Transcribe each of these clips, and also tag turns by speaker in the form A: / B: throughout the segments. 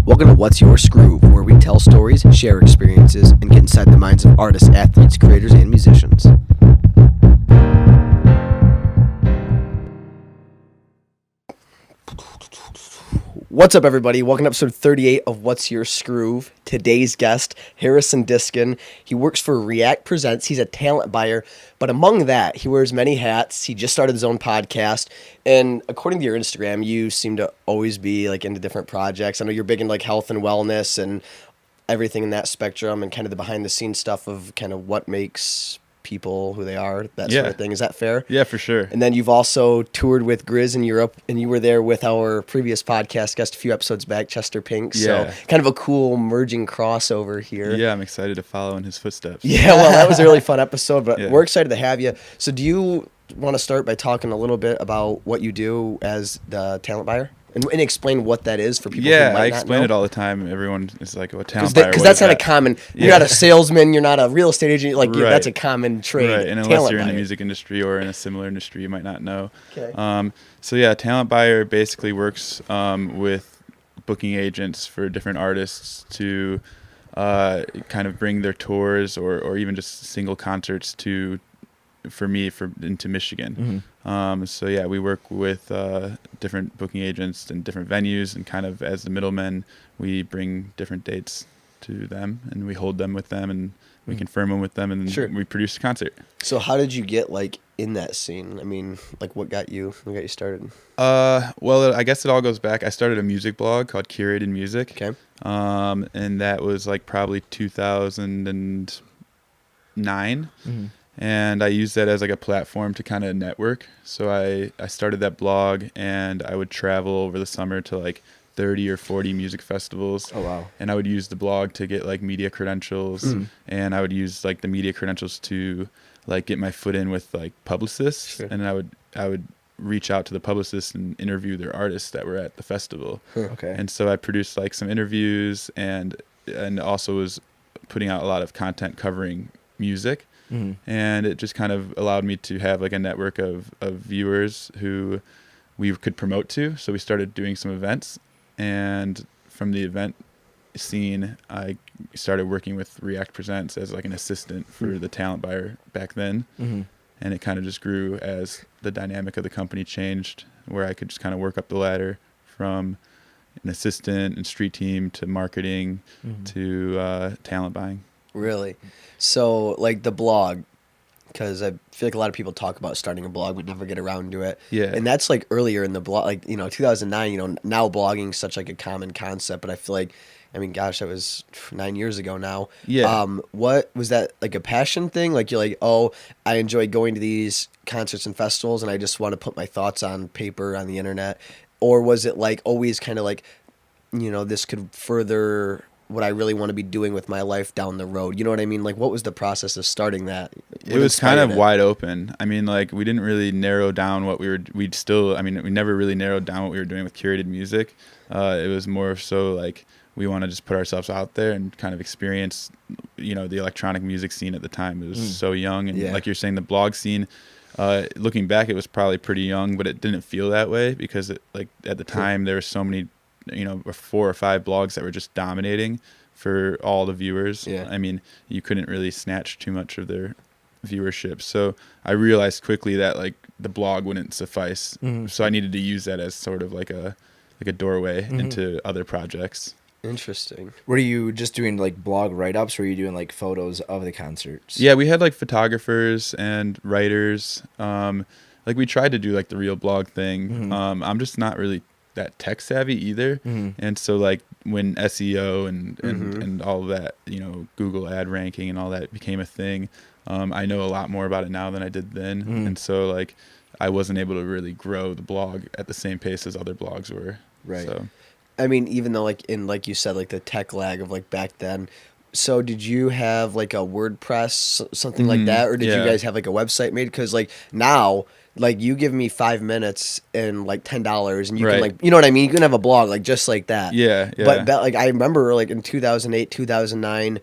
A: Welcome to What's Your Skroove, where we tell stories, share experiences, and get inside the minds of artists, athletes, creators, and musicians. What's up, everybody? Welcome to episode 38 of What's Your Skroove. Today's guest, Harrison Diskin. He works for React Presents. He's a talent buyer, but among that, he wears many hats. He just started his own podcast, and according to your Instagram, you seem to always be like into different projects. I know you're big in like health and wellness and everything in that spectrum, and kind of the behind the scenes stuff of kind of what makes people who they are, that sort of thing. Is that fair?
B: Yeah, for sure.
A: And then you've also toured with Grizz in Europe, and you were there with our previous podcast guest a few episodes back, Chester Pink.
B: Yeah.
A: So kind of a cool merging crossover here.
B: Yeah, I'm excited to follow in his footsteps.
A: Yeah, well, that was a really fun episode, but
B: Yeah.
A: we're excited to have you. So do you want to start by talking a little bit about what you do as the talent buyer? And explain what that is for people who might not know.
B: I explain it all the time. Everyone is like, "What talent buyer?"
A: Because that's not a common. You're not a salesman. You're not a real estate agent. Like that's a common trade.
B: Right, and unless you're in the music industry or in a similar industry, you might not know.
A: Okay.
B: So yeah, talent buyer basically works with booking agents for different artists to kind of bring their tours or even just single concerts into Michigan.
A: Mm-hmm.
B: So yeah, we work with different booking agents and different venues, and kind of as the middlemen, we bring different dates to them, and we hold them with them, and we confirm them with them, and we produce a concert.
A: So how did you get like in that scene? I mean, like what got you started?
B: Well, I guess it all goes back. I started a music blog called Curated Music.
A: Okay.
B: And that was like probably 2009.
A: Mm-hmm.
B: And I used that as like a platform to kind of network. So I started that blog, and I would travel over the summer to like 30 or 40 music festivals.
A: Oh, wow.
B: And I would use the blog to get like media credentials, and I would use like the media credentials to like get my foot in with like publicists. Sure. And I would reach out to the publicists and interview their artists that were at the festival.
A: Okay.
B: And so I produced like some interviews, and also was putting out a lot of content covering music. Mm-hmm. And it just kind of allowed me to have like a network of viewers who we could promote to. So we started doing some events, and from the event scene, I started working with React Presents as like an assistant for the talent buyer back then. Mm-hmm. And it kind of just grew as the dynamic of the company changed, where I could just kind of work up the ladder from an assistant and street team to marketing to talent buying.
A: Really? So, like the blog, because I feel like a lot of people talk about starting a blog but never get around to it.
B: Yeah.
A: And that's like earlier in the blog, like, 2009, now blogging is such like a common concept, but I feel like, I mean, gosh, that was 9 years ago now.
B: Yeah.
A: What was that, like a passion thing? Like you're like, oh, I enjoy going to these concerts and festivals and I just want to put my thoughts on paper on the internet? Or was it like always kind of like, this could further what I really want to be doing with my life down the road? You know what I mean? Like, what was the process of starting that?
B: It was kind of wide open. I mean, like, we didn't really narrow down what we never really narrowed down what we were doing with Curated Music. It was more so like, we want to just put ourselves out there and kind of experience, the electronic music scene at the time. It was so young. And like you're saying, the blog scene, looking back, it was probably pretty young, but it didn't feel that way because at the time there were so many, 4 or 5 blogs that were just dominating for all the viewers.
A: Yeah.
B: I mean, you couldn't really snatch too much of their viewership. So I realized quickly that like the blog wouldn't suffice. Mm-hmm. So I needed to use that as sort of like a doorway into other projects.
A: Interesting.
C: Were you just doing like blog write-ups, or were you doing like photos of the concerts?
B: Yeah, we had like photographers and writers. Like we tried to do like the real blog thing. Mm-hmm. I'm just not really that tech savvy either. Mm-hmm. And so like when SEO and all of that, Google ad ranking and all that became a thing, I know a lot more about it now than I did then. Mm-hmm. And so like I wasn't able to really grow the blog at the same pace as other blogs were.
C: Right.
B: So
A: I mean, even though like you said, like the tech lag of like back then, so did you have like a WordPress, something like that? Or did you guys have like a website made? Because like now, like you give me 5 minutes and like $10 and you can like, you know what I mean? You can have a blog like just like that.
B: Yeah.
A: But like I remember like in 2008, 2009,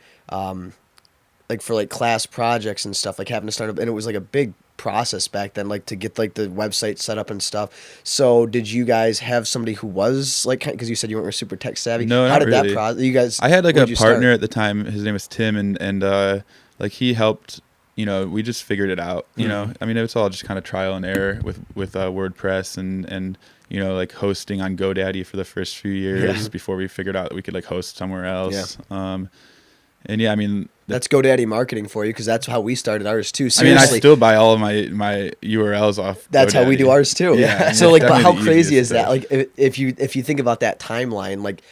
A: like for like class projects and stuff, like having to start up, and it was like a big process back then, like to get like the website set up and stuff. So did you guys have somebody who was like, because you said you weren't super tech savvy?
B: No,
A: How
B: not
A: did
B: really.
A: that process? You guys,
B: I had like a
A: where'd you
B: partner
A: start?
B: at the time. His name was Tim, and like he helped. You know, we just figured it out. You know, I mean, it's all just kind of trial and error with WordPress and you know, like hosting on GoDaddy for the first few years before we figured out that we could like host somewhere else. And yeah, I mean,
A: That's GoDaddy marketing for you, because that's how we started ours too.
B: I mean, I
A: Seriously.
B: still buy all of my URLs off.
A: That's how we
B: GoDaddy.
A: do ours too.
B: Yeah.
A: So like, but how
B: Definitely the
A: crazy
B: easiest
A: is that?
B: stuff.
A: Like, if you think about that timeline, like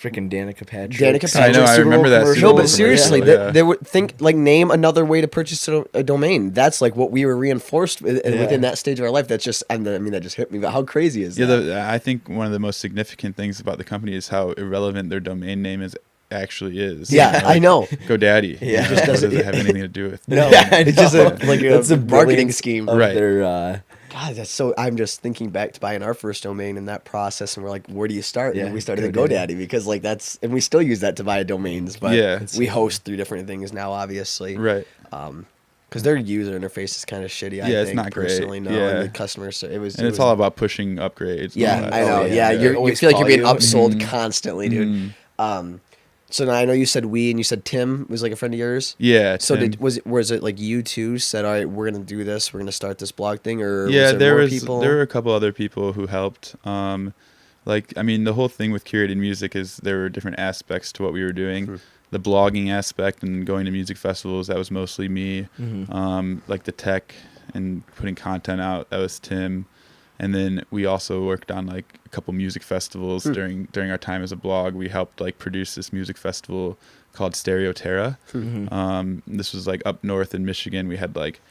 C: Freaking Danica Patrick.
A: Danica
B: I know,
A: Patrick,
B: I
A: Super
B: remember
A: Bowl
B: that
A: commercial.
B: Super
A: No,
B: Bowl
A: but seriously,
B: commercial,
A: they would think like name another way to purchase a domain. That's like what we were reinforced within that stage of our life. That's just, I mean, that just hit me. But how crazy is
B: Yeah,
A: that?
B: I think one of the most significant things about the company is how irrelevant their domain name actually is.
A: Yeah,
B: You know,
A: I know.
B: GoDaddy.
C: Yeah.
B: It just doesn't have anything to do with.
A: No,
C: Yeah, I
A: it's just
C: know.
A: like a
C: That's the
A: marketing
C: brilliance
A: scheme.
C: of
B: Right.
C: Their,
A: God, that's so. I'm just thinking back to buying our first domain and that process, and we're like, where do you start?
C: Yeah,
A: And we started at
C: GoDaddy.
A: GoDaddy because like that's, and we still use that to buy domains, but
B: Yeah.
A: we host through different things now, obviously.
B: Right.
A: Because their user interface is kind of shitty. I
B: Yeah, it's
A: think,
B: not great.
A: personally. No,
B: Yeah.
A: and the customer service. It was.
B: And
A: it
B: it's
A: was,
B: all about pushing upgrades. and
A: Yeah,
B: all that.
A: I know.
C: Oh,
A: yeah,
C: yeah.
A: you
C: Always
A: feel like you're being
C: call you.
A: upsold constantly, dude. So now I know you said we, and you said Tim was like a friend of yours.
B: Yeah.
A: So
B: Tim.
A: was it like you two said, all right, we're gonna do this, we're gonna start this blog thing, or
B: Yeah,
A: was there more
B: was
A: people?
B: there were a couple other people who helped. Like I mean, the whole thing with Curated Music is there were different aspects to what we were doing. The blogging aspect and going to music festivals, that was mostly me. Like the tech and putting content out, that was Tim. And then we also worked on like a couple music festivals during our time as a blog. We helped like produce this music festival called Stereo Terra. This was like up north in Michigan. We had like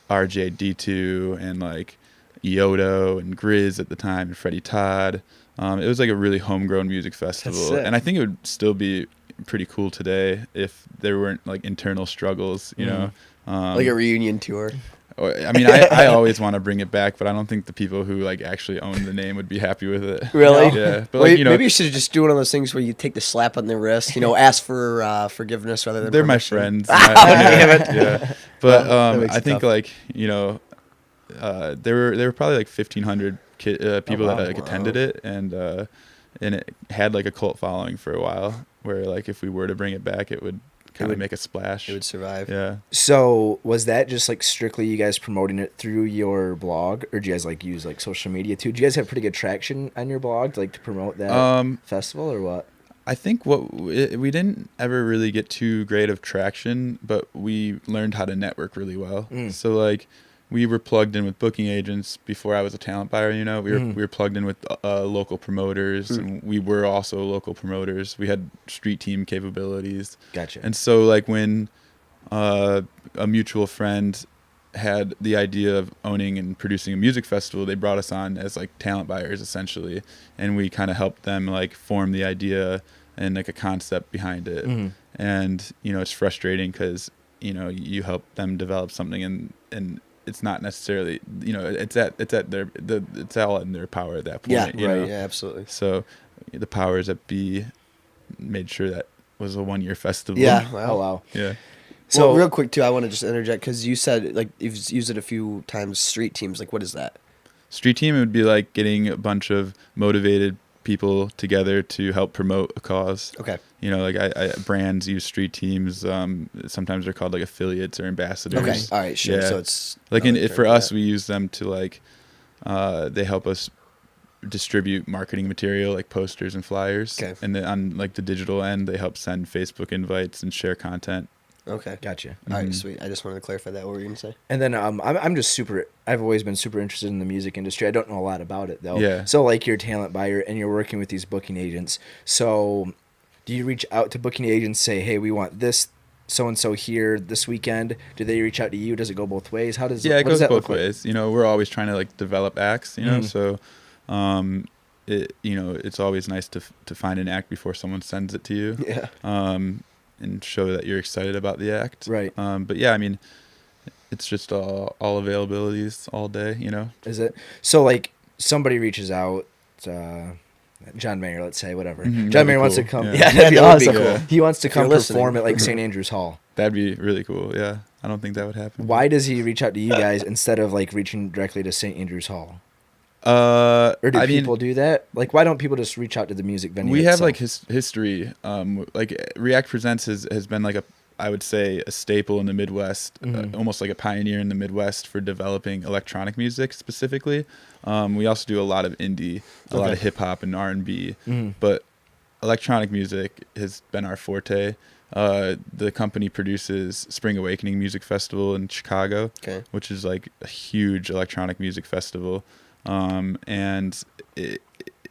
B: RJD2 and like Iodo and Grizz at the time and Freddie Todd. It was like a really homegrown music festival.
A: sick.
B: And I think it would still be pretty cool today if there weren't like internal struggles, you know.
A: like a reunion tour.
B: I mean, I always want to bring it back, but I don't think the people who like actually own the name would be happy with it.
A: Really?
B: Yeah. But
A: Well,
B: like, you know,
A: maybe you should just do one of those things where you take the slap on the wrist, ask for forgiveness rather than
B: they're my
A: permission.
B: friends.
A: Damn it.
B: Yeah. But
A: that makes
B: I
A: it
B: think
A: tough.
B: like, you know, there were probably like 1,500 people that like attended it, and it had like a cult following for a while. Where like if we were to bring it back, it would kind of make a splash.
A: It would survive.
B: Yeah.
C: So was that just like strictly you guys promoting it through your blog, or do you guys like use like social media too? Do you guys have pretty good traction on your blog to, like to promote that festival, or what?
B: I think we didn't ever really get too great of traction, but we learned how to network really well. So like we were plugged in with booking agents before I was a talent buyer. You know, we were plugged in with local promoters, and we were also local promoters. We had street team capabilities.
C: Gotcha.
B: And so like when a mutual friend had the idea of owning and producing a music festival, they brought us on as like talent buyers essentially, and we kind of helped them like form the idea and like a concept behind it. And you know, it's frustrating because you know you help them develop something, and it's not necessarily, you know, it's all in their power at that point.
A: Yeah,
B: you
A: right.
B: know?
A: Yeah, absolutely.
B: So the powers that be made sure that was a 1-year festival.
A: Yeah.
C: Oh wow.
B: Yeah.
A: So
C: So
A: real quick too, I want to just interject because you said like you've used it a few times. Street teams, like what is that?
B: Street team would be like getting a bunch of motivated people together to help promote a cause.
A: Okay.
B: You know, like brands use street teams. Sometimes they're called like affiliates or ambassadors.
A: Okay. All right. Sure.
B: Yeah.
A: So it's
B: Like
A: another
B: for
A: term
B: us,
A: that.
B: we use them to like, they help us distribute marketing material like posters and flyers.
A: Okay.
B: And then on like the digital end, they help send Facebook invites and share content.
A: Okay.
C: gotcha.
A: All right. Sweet. I just wanted to clarify that. What were you gonna say?
C: And then I'm just I've always been super interested in the music industry. I don't know a lot about it though.
B: Yeah.
C: So like you're a talent buyer and you're working with these booking agents. So do you reach out to booking agents, say, hey, we want this so and so here this weekend? Do they reach out to you? Does it go both ways? How does
B: Yeah, it
C: what does
B: goes
C: that
B: both
C: look like?
B: ways. You know, we're always trying to like develop acts. You know, so you know, it's always nice to find an act before someone sends it to you.
A: Yeah.
B: And show that you're excited about the act.
C: Right.
B: But yeah, I mean, it's just all availabilities all day. You know.
C: Is it? So like somebody reaches out, John Mayer, let's say, whatever.
B: Mhm,
C: John
B: that'd be
C: Mayer wants to
B: cool.
C: come.
B: Yeah.
C: Yeah, that'd be
A: That would be
C: awesome.
B: cool.
C: He wants to
A: If you're
C: come
A: listening.
C: perform at like St. Andrews Hall.
B: That'd be really cool. Yeah. I don't think that would happen.
C: Why does he reach out to you guys instead of like reaching directly to St. Andrews Hall? Or do people do that? Like, why don't people just reach out to the music venue?
B: We
C: itself?
B: have like history. Like React Presents has been like I would say a staple in the Midwest, almost like a pioneer in the Midwest for developing electronic music specifically. We also do a lot of indie, a lot of hip hop and R&B, but electronic music has been our forte. The company produces Spring Awakening Music Festival in Chicago, which is like a huge electronic music festival. And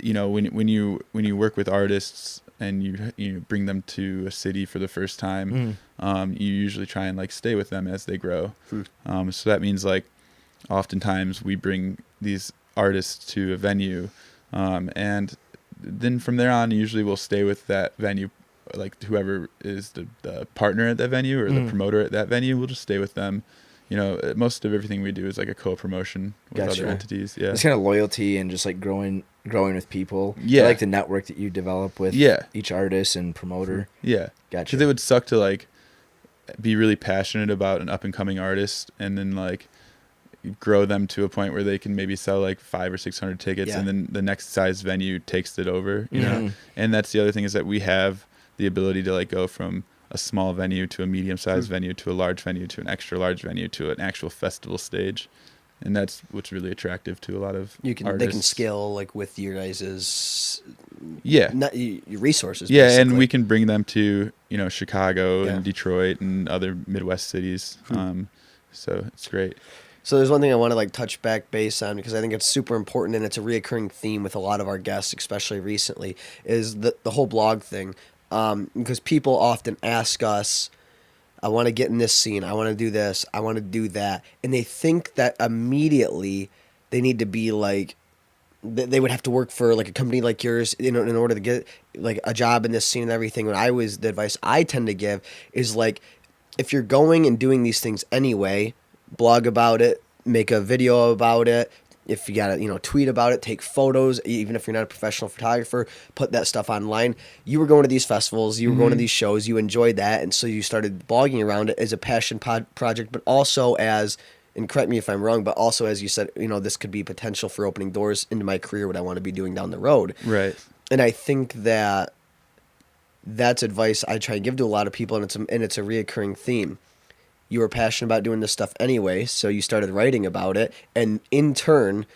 B: when you work with artists and you bring them to a city for the first time, you usually try and like stay with them as they grow. So that means like oftentimes we bring these artists to a venue, and then from there on, usually we'll stay with that venue, like whoever is the partner at that venue or the promoter at that venue, we'll just stay with them. Most of everything we do is like a co-promotion with other entities. Yeah,
C: it's kind of loyalty and just like growing with people.
B: Yeah,
C: I like the network that you develop with each artist and promoter.
B: Yeah,
C: gotcha.
B: Because it would suck to like be really passionate about an up and coming artist and then like grow them to a point where they can maybe sell like 500 or 600 tickets, and then the next size venue takes it over. You know, and that's the other thing is that we have the ability to like go from a small venue to a medium-sized venue to a large venue to an extra large venue to an actual festival stage, and that's what's really attractive to a lot of artists.
A: They can scale like with your guys's
B: your
A: resources.
B: Basically. And we can bring them to Chicago and Detroit and other Midwest cities. So it's great.
A: So there's one thing I want to like touch back base on because I think it's super important and it's a reoccurring theme with a lot of our guests, especially recently, is the whole blog thing. Because people often ask us, I want to get in this scene, I want to do this, I want to do that. And they think that immediately they need to be like, they would have to work for like a company like yours in order to get like a job in this scene and everything. The advice I tend to give is like, if you're going and doing these things anyway, blog about it, make a video about it. If you gotta, tweet about it, take photos, even if you're not a professional photographer, put that stuff online. You were going to these festivals, you were going to these shows, you enjoyed that, and so you started blogging around it as a passion project, but also as, and correct me if I'm wrong, but also as you said, this could be potential for opening doors into my career, what I want to be doing down the road.
B: Right.
A: And I think that that's advice I try and give to a lot of people, and it's a reoccurring theme. You were passionate about doing this stuff anyway, so you started writing about it, and in turn,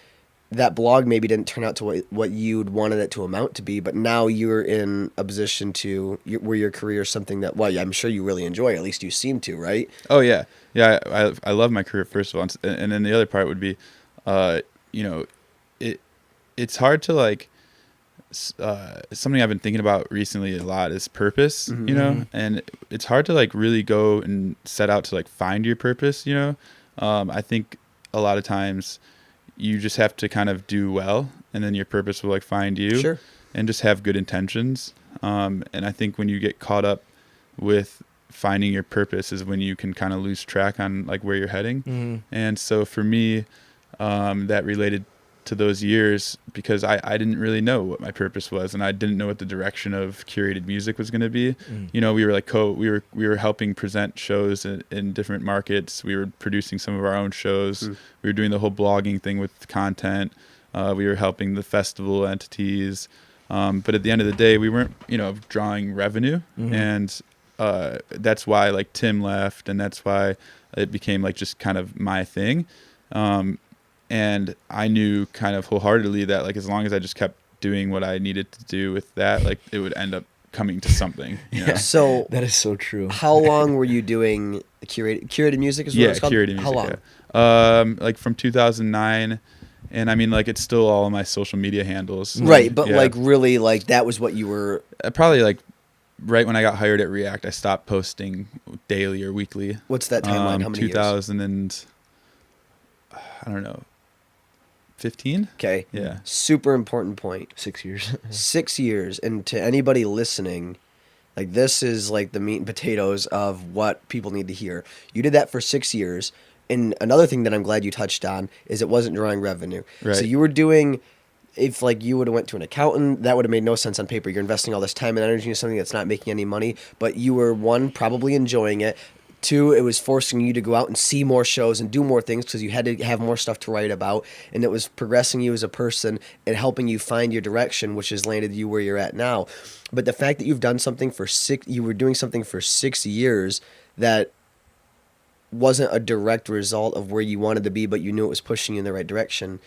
A: that blog maybe didn't turn out to what you'd wanted it to amount to be, but now you're in a position where your career is something that, well, I'm sure you really enjoy, at least you seem to, right?
B: Oh, yeah. Yeah, I love my career, first of all, and then the other part would be, it's hard to, like, something I've been thinking about recently a lot is purpose, and it's hard to like really go and set out to like find your purpose, I think a lot of times you just have to kind of do well and then your purpose will like find you, and just have good intentions. And I think when you get caught up with finding your purpose is when you can kind of lose track on like where you're heading. And so for me, that related to those years because I didn't really know what my purpose was, and I didn't know what the direction of curated music was going to be. We were like we were helping present shows in different markets. We were producing some of our own shows. We were doing the whole blogging thing with content. We were helping the festival entities. But at the end of the day, we weren't, drawing revenue. And that's why like Tim left, and that's why it became like just kind of my thing. And I knew kind of wholeheartedly that like as long as I just kept doing what I needed to do with that, like it would end up coming to something.
A: So
C: that is so true.
A: How long were you doing the curated music? Is what it's called?
B: Curated music.
A: How long?
B: Yeah. Like from 2009, and I mean like it's still all my social media handles.
A: Right, but like really like that was what you were.
B: Probably like right when I got hired at React, I stopped posting daily or weekly.
A: What's that timeline? How many
B: 2000 and I don't know. 15?
A: Okay.
B: Yeah.
A: Super important point.
C: 6 years.
A: 6 years. And to anybody listening, like this is like the meat and potatoes of what people need to hear. You did that for 6 years. And another thing that I'm glad you touched on is it wasn't drawing revenue.
B: Right.
A: So you were doing, if like you would have went to an accountant, that would have made no sense on paper. You're investing all this time and energy into something that's not making any money. But you were, one, probably enjoying it. Two, it was forcing you to go out and see more shows and do more things because you had to have more stuff to write about. And it was progressing you as a person and helping you find your direction, which has landed you where you're at now. But the fact that you've done something you were doing something for 6 years that wasn't a direct result of where you wanted to be, but you knew it was pushing you in the right direction,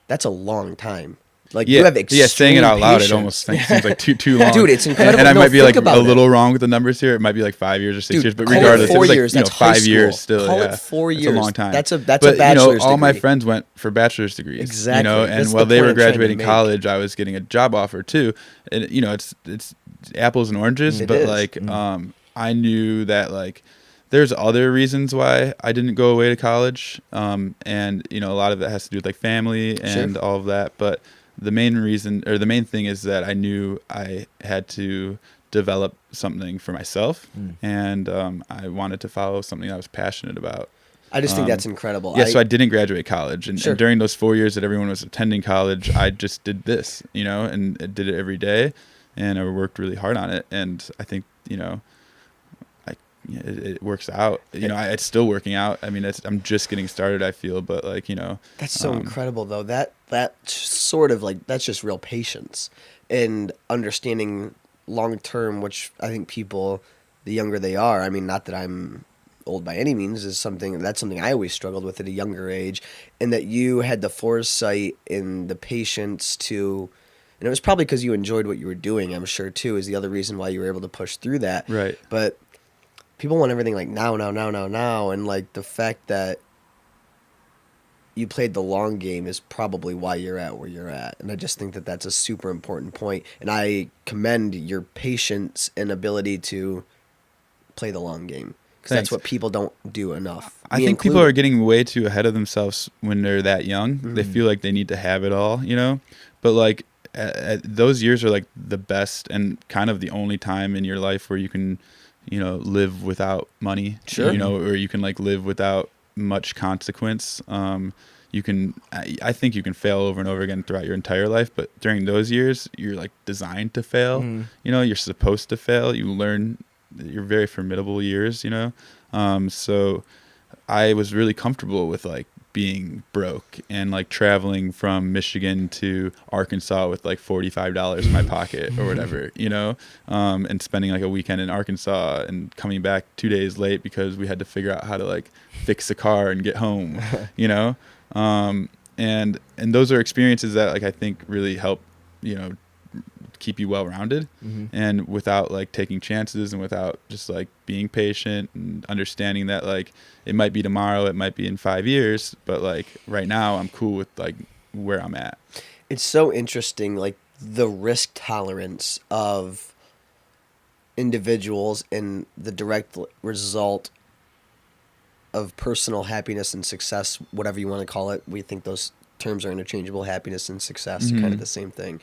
A: that's a long time. Like, you have extreme
B: saying it out loud,
A: patience.
B: it almost seems like too long.
A: Dude, it's incredible.
B: And I
A: No,
B: might be
A: think
B: like
A: about
B: a
A: it.
B: little wrong with the numbers here. It might be like 5 years or 6
A: Dude,
B: years, but
A: call it
B: regardless, it
A: 4
B: was like,
A: years. That's high
B: 5 years
A: school.
B: still.
A: Call
B: yeah.
A: it 4
B: It's
A: years.
B: a long time.
A: That's a
B: but,
A: bachelor's
B: all my
A: degree.
B: friends went for bachelor's degrees.
A: Exactly.
B: And
A: That's
B: while
A: the
B: they
A: point
B: were
A: I'm trying to
B: graduating
A: make.
B: college, I was getting a job offer too. And it's apples and oranges,
A: It
B: but
A: is.
B: like I knew that like there's other reasons why I didn't go away to college. And a lot of that has to do with like family and all of that, but the main reason, or the main thing, is that I knew I had to develop something for myself, and I wanted to follow something I was passionate about.
A: I just think that's incredible.
B: Yeah, so I didn't graduate college, and during those 4 years that everyone was attending college, I just did this, and I did it every day, and I worked really hard on it, and I think, it works out. It's still working out. I mean, I'm just getting started, I feel, but like,
A: that's so incredible though. That sort of like, that's just real patience and understanding long term, which I think people, the younger they are, I mean, not that I'm old by any means, that's something I always struggled with at a younger age, and that you had the foresight and the patience to, and it was probably because you enjoyed what you were doing, I'm sure too, is the other reason why you were able to push through that.
B: Right.
A: But people want everything like now, and like the fact that you played the long game is probably why you're at where you're at. And I just think that that's a super important point. And I commend your patience and ability to play the long game, because that's what people don't do enough.
B: I think people are getting way too ahead of themselves when they're that young.
A: Mm-hmm.
B: They feel like they need to have it all, but like those years are like the best and kind of the only time in your life where you can live without money, or you can like live without much consequence. I think you can fail over and over again throughout your entire life, but during those years, you're like designed to fail. You're supposed to fail. You learn. You're very formidable years. So I was really comfortable with like being broke and like traveling from Michigan to Arkansas with like $45 in my pocket or whatever, and spending like a weekend in Arkansas and coming back 2 days late because we had to figure out how to like fix a car and get home, and those are experiences that like I think really help, keep you well-rounded, and without like taking chances and without just like being patient and understanding that like it might be tomorrow, it might be in 5 years, but like right now I'm cool with like where I'm at.
A: It's so interesting, like the risk tolerance of individuals and the direct result of personal happiness and success, whatever you want to call it. We think those terms are interchangeable. Happiness and success, kind of the same thing.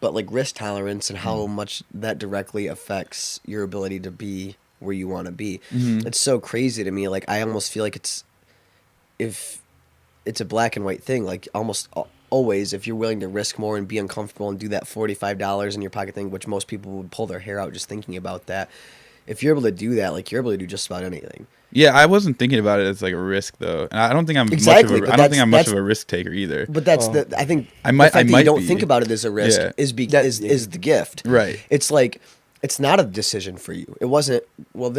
A: But like risk tolerance and how much that directly affects your ability to be where you want to be. It's so crazy to me. Like I almost feel like if it's a black and white thing, like almost always, if you're willing to risk more and be uncomfortable and do that $45 in your pocket thing, which most people would pull their hair out just thinking about that. If you're able to do that, like you're able to do just about anything.
B: Yeah, I wasn't thinking about it as like a risk though, and I don't think I'm much of a risk taker either.
A: But that's I think
B: I might.
A: The fact
B: I
A: that
B: might
A: you don't
B: be.
A: think about it as a risk is the gift.
B: Right.
A: It's like it's not a decision for you. It wasn't. Well,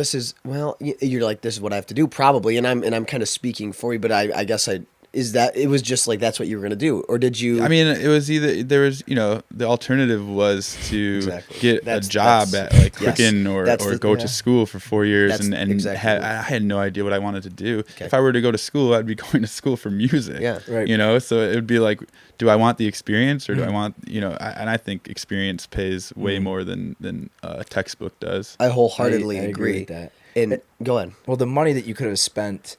A: you're like, this is what I have to do probably, and I'm kind of speaking for you, but I guess it was just like that's what you were gonna do, or did you?
B: I mean, it was either there was the alternative was to get a job at like Quicken or go to school for 4 years and I had no idea what I wanted to do. Okay. If I were to go to school, I'd be going to school for music.
A: Yeah, right.
B: So it would be like, do I want the experience or do I want and I think experience pays way more than a textbook does.
A: I wholeheartedly
C: I agree with that.
A: And go ahead.
C: Well, the money that you could have spent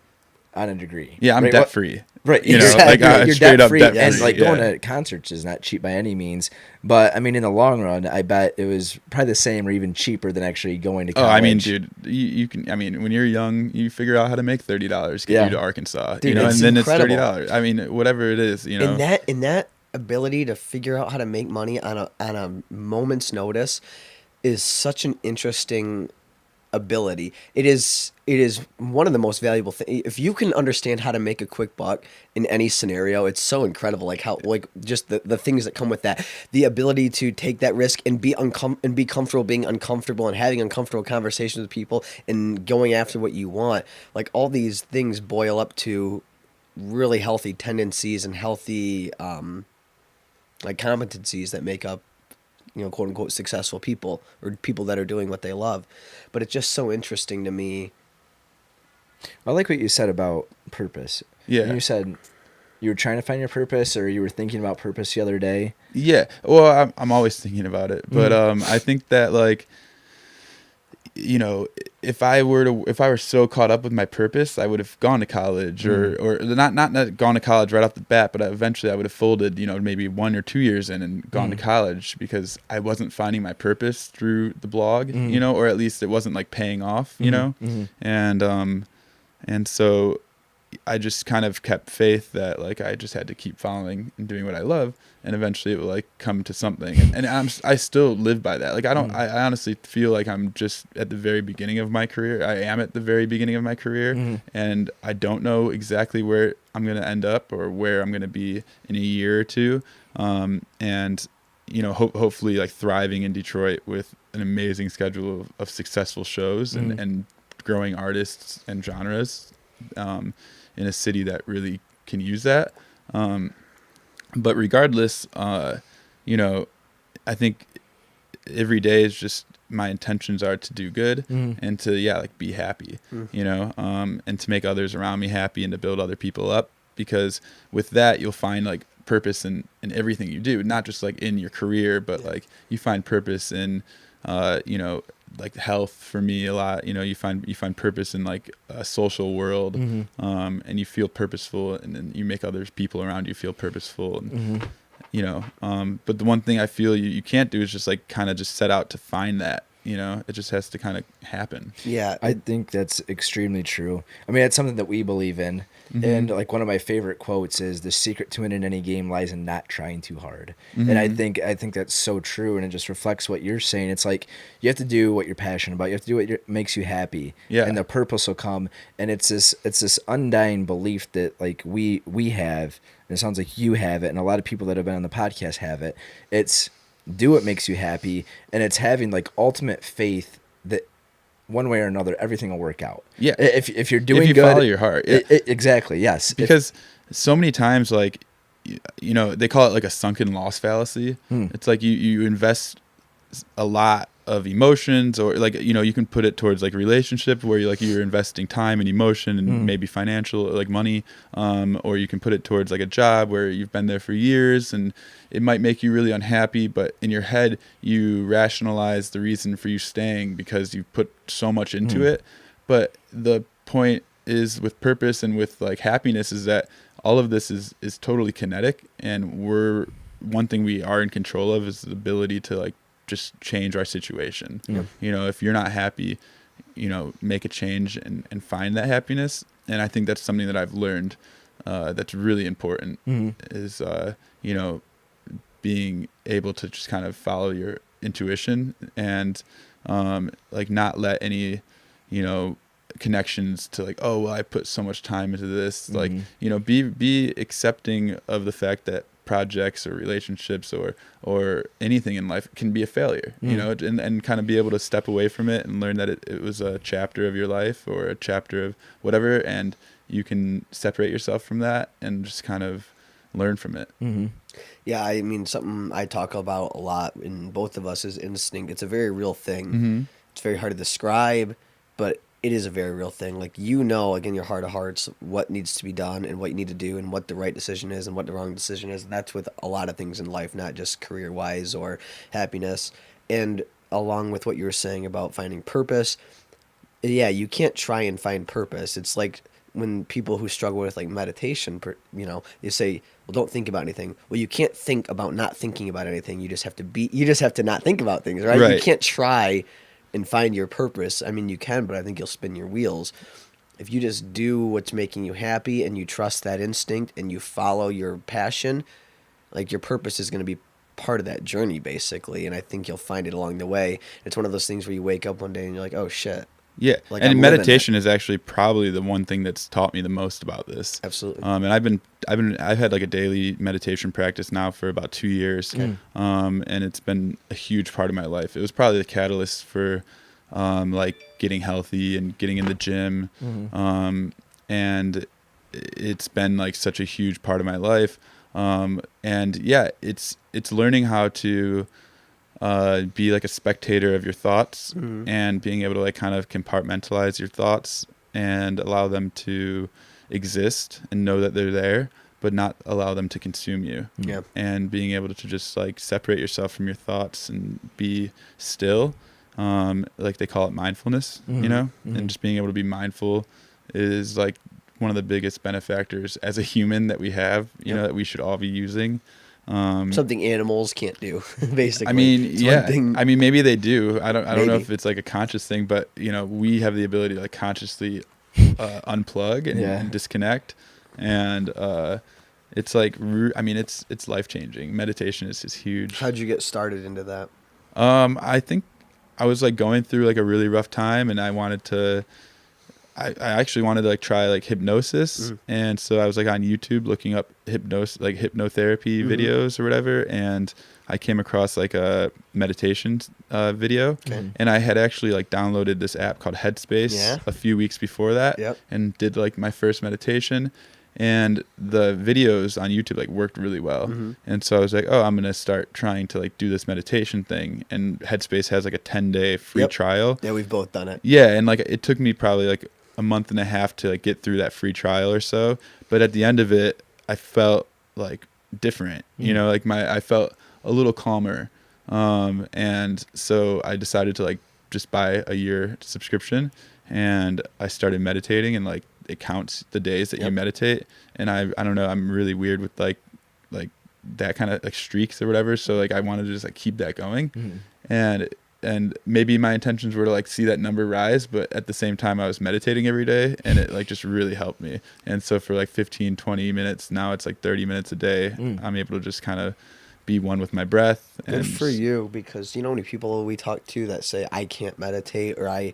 C: on a degree.
B: Yeah, I'm debt free.
C: Right,
B: like you're straight up debt free.
C: And like going to concerts is not cheap by any means, but I mean in the long run, I bet it was probably the same or even cheaper than actually going to college.
B: Oh, I mean, dude, you can. I mean, when you're young, you figure out how to make $30 get you to Arkansas,
A: dude,
B: and then
A: incredible.
B: It's $30. I mean, whatever it is,
A: In that ability to figure out how to make money on a moment's notice is such an interesting ability. It is one of the most valuable things. If you can understand how to make a quick buck in any scenario, it's so incredible. Like how, like just the things that come with that, the ability to take that risk and be comfortable being uncomfortable and having uncomfortable conversations with people and going after what you want. Like all these things boil up to really healthy tendencies and healthy like competencies that make up, quote unquote successful people or people that are doing what they love. But it's just so interesting to me.
C: I like what you said about purpose.
B: Yeah.
C: And you said you were trying to find your purpose, or you were thinking about purpose the other day.
B: Yeah. Well, I'm always thinking about it, but I think that like, if I were so caught up with my purpose, I would have gone to college or not gone to college right off the bat, but eventually I would have folded, maybe 1 or 2 years in and gone to college because I wasn't finding my purpose through the blog, or at least it wasn't like paying off, and so I just kind of kept faith that like I just had to keep following and doing what I love, and eventually it will like come to something. And I still live by that. Like I honestly feel like I'm just at the very beginning of my career. I am at the very beginning of my career, and I don't know exactly where I'm going to end up or where I'm going to be in a year or two. And hopefully like thriving in Detroit with an amazing schedule of successful shows and growing artists and genres. In a city that really can use that. But regardless, I think every day is just my intentions are to do good and to, be happy, and to make others around me happy and to build other people up, because with that, you'll find like purpose in everything you do, not just like in your career, but like you find purpose in, like health for me a lot. You find purpose in like a social world, and you feel purposeful, and then you make other people around you feel purposeful, and but the one thing I feel you can't do is just like kind of just set out to find that. It just has to kind of happen.
A: Yeah,
C: I think that's extremely true. I mean, it's something that we believe in. And like one of my favorite quotes is, "The secret to winning any game lies in not trying too hard." And I think that's so true, and it just reflects what you're saying. It's like you have to do what you're passionate about. You have to do what makes you happy, and the purpose will come. And it's this undying belief that like we have, and it sounds like you have it, and a lot of people that have been on the podcast have it. It's do what makes you happy, and it's having like ultimate faith that one way or another everything will work out.
B: Yeah,
C: if you're doing
B: if you
C: good,
B: follow your heart.
C: Exactly, yes.
B: Because so many times, like they call it like a sunken loss fallacy. It's like you invest a lot of emotions, or like you can put it towards like a relationship where you're investing time and emotion and maybe financial, like money, or you can put it towards like a job where you've been there for years and it might make you really unhappy, but in your head you rationalize the reason for you staying because you put so much into it. But the point is with purpose and with like happiness is that all of this is totally kinetic, and one thing we are in control of is the ability to like just change our situation. If you're not happy, make a change and find that happiness. And I think that's something that I've learned that's really important is being able to just kind of follow your intuition and like not let any connections to like, oh well, I put so much time into this, like be accepting of the fact that projects or relationships or anything in life can be a failure, and kind of be able to step away from it and learn that it was a chapter of your life or a chapter of whatever, and you can separate yourself from that and just kind of learn from it.
A: Yeah, I mean, something I talk about a lot in both of us is instinct. It's a very real thing. It's very hard to describe, but it is a very real thing. Like, like in your heart of hearts, what needs to be done and what you need to do and what the right decision is and what the wrong decision is. And that's with a lot of things in life, not just career-wise or happiness. And along with what you were saying about finding purpose, yeah, you can't try and find purpose. It's like when people who struggle with like meditation, you say, well, don't think about anything. Well, you can't think about not thinking about anything. You just have to not think about things, right? You can't try and find your purpose. I mean, you can, but I think you'll spin your wheels. If you just do what's making you happy and you trust that instinct and you follow your passion, like your purpose is going to be part of that journey basically. And I think you'll find it along the way. It's one of those things where you wake up one day and you're like, oh shit,
B: Yeah,
A: Like,
B: and
A: I'm living
B: meditation is actually probably the one thing that's taught me the most about this.
A: Absolutely.
B: And I've had like a daily meditation practice now for about 2 years.
A: Okay.
B: And it's been a huge part of my life. It was probably the catalyst for like getting healthy and getting in the gym. And it's been like such a huge part of my life. And yeah, it's learning how to be like a spectator of your thoughts and being able to like kind of compartmentalize your thoughts and allow them to exist and know that they're there, but not allow them to consume you.
A: Yeah.
B: And being able to just like separate yourself from your thoughts and be still. Like they call it mindfulness, you know, and just being able to be mindful is like one of the biggest benefactors as a human that we have, you know, that we should all be using.
A: Something animals can't do, basically.
B: I mean,
A: It's
B: yeah.
A: one thing-
B: I mean, maybe they do. I don't know
A: Maybe.
B: if it's like a conscious thing, but you know, we have the ability to like consciously unplug and disconnect, and it's like, I mean, it's life changing. Meditation is huge.
A: How'd you get started into that?
B: I think I was like going through like a really rough time, and I wanted to. I actually wanted to like try like hypnosis, and so I was like on YouTube looking up hypnotherapy videos or whatever, and I came across like a meditation video, and I had actually like downloaded this app called Headspace a few weeks before that, and did like my first meditation, and the videos on YouTube like worked really well, and so I was like, oh, I'm gonna start trying to like do this meditation thing, and Headspace has like a 10-day free trial.
A: Yeah, we've both done it.
B: Yeah, and like it took me probably like a month and a half to like get through that free trial or so, but at the end of it I felt like different, you know, like I felt a little calmer, and so I decided to like just buy a year subscription, and I started meditating, and like it counts the days that you meditate, and I don't know, I'm really weird with like that kind of like streaks or whatever, so like I wanted to just like keep that going, and maybe my intentions were to like see that number rise, but at the same time I was meditating every day, and it like just really helped me. And so for like 15-20 minutes, now it's like 30 minutes a day, I'm able to just kind of be one with my breath.
A: Good
B: and
A: for you, because you know how many people we talk to that say I can't meditate, or I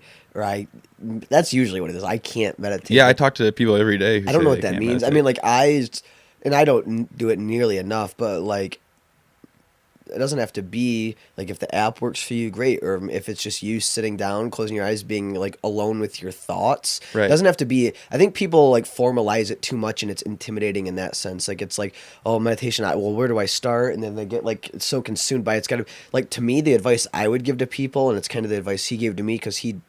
A: that's usually what it is. I can't meditate.
B: Yeah, I talk to people every day who
A: I don't
B: say
A: know
B: they
A: what that
B: can't
A: means.
B: meditate.
A: I mean, like and I don't do it nearly enough, but like it doesn't have to be like, if the app works for you, great, or if it's just you sitting down, closing your eyes, being like alone with your thoughts.
B: Right.
A: It doesn't have to be. I think people like formalize it too much, and it's intimidating in that sense. Like it's like, oh, meditation. Well, where do I start? And then they get like so consumed by it. It's got to, like, to me, the advice I would give to people, and it's kind of the advice he gave to me because he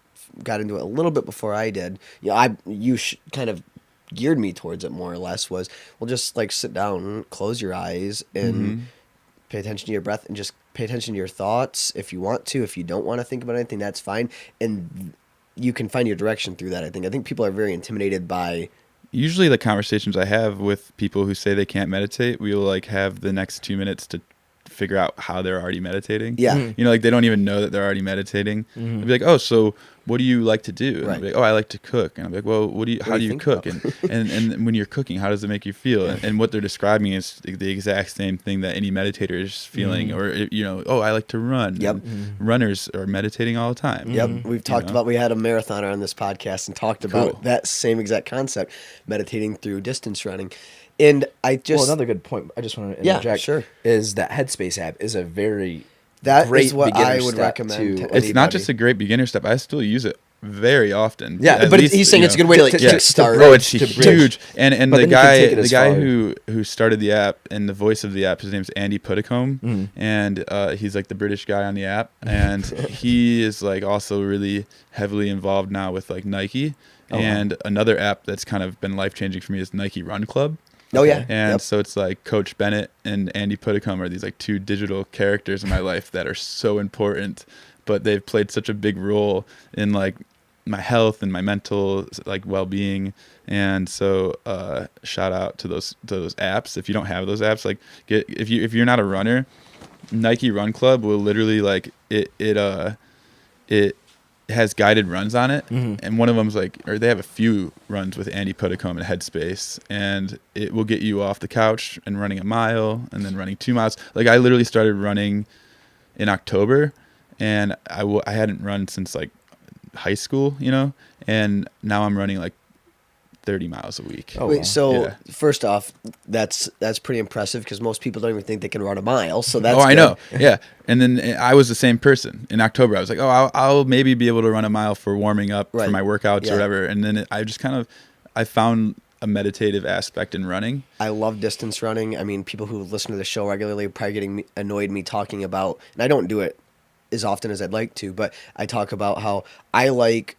A: got into it a little bit before I did. You know, kind of geared me towards it more or less, was, well, just like sit down, close your eyes, and pay attention to your breath, and just pay attention to your thoughts if you want to. If you don't want to think about anything, that's fine. And you can find your direction through that, I think. I think people are very intimidated by...
B: Usually the conversations I have with people who say they can't meditate, we'll like have the next 2 minutes to figure out how they're already meditating.
A: Yeah.
B: You know, like they don't even know that they're already meditating. They'll be like, oh, so what do you like to do? And
A: Right.
B: I'll be like, oh, I like to cook. And I'm like, well, how do you
A: think
B: cook?
A: about?
B: And when you're cooking, how does it make you feel? And what they're describing is the exact same thing that any meditator is feeling. Or, you know, oh, I like to run.
A: Yep.
B: And runners are meditating all the time.
A: Yep, we've talked about, we had a marathoner on this podcast and talked about that same exact concept, meditating through distance running. And I just...
C: Well, another good point, I just want to
A: Yeah,
C: interject,
A: sure.
C: is that Headspace app is a very
A: that
C: great
A: is what
C: beginner
A: I would
C: step
A: recommend to
B: It's
A: anybody.
B: not just a great beginner step. I still use it very often.
C: Yeah,
B: At
A: but
B: least,
A: he's saying
B: you
A: it's a
B: know,
A: good way to like
C: to
A: kickstart.
B: Bro, it's
C: to bridge.
B: huge. And
C: But
B: the
C: then you can take it
B: guy
C: as far.
B: who started the app and the voice of the app, his name's Andy Puddicombe, and he's like the British guy on the app, and he is like also really heavily involved now with like Nike. And another app that's kind of been life changing for me is Nike Run Club.
A: Oh, yeah.
B: And so it's like Coach Bennett and Andy Puddicombe are these like two digital characters in my life that are so important, but they've played such a big role in like my health and my mental like well-being. And so shout out to those apps. If you don't have those apps, like if you're not a runner, Nike Run Club will literally like it has guided runs on it, and one of them's like, or they have a few runs with Andy Puddicombe and Headspace, and it will get you off the couch and running a mile and then running 2 miles. Like I literally started running in October, and I hadn't run since like high school, and now I'm running like 30 miles a week.
C: Oh,
A: Wait,
C: wow.
A: so
B: Yeah.
A: first off, that's pretty impressive because most people don't even think they can run a mile. So that's
B: I
A: good.
B: know. Yeah. And then I was the same person in October. I was like, I'll maybe be able to run a mile for warming up for
A: Right.
B: my workouts
A: Yeah.
B: or whatever. And then I just I found a meditative aspect in running.
A: I love distance running. I mean, people who listen to the show regularly are probably getting annoyed me talking about, and I don't do it as often as I'd like to, but I talk about how I like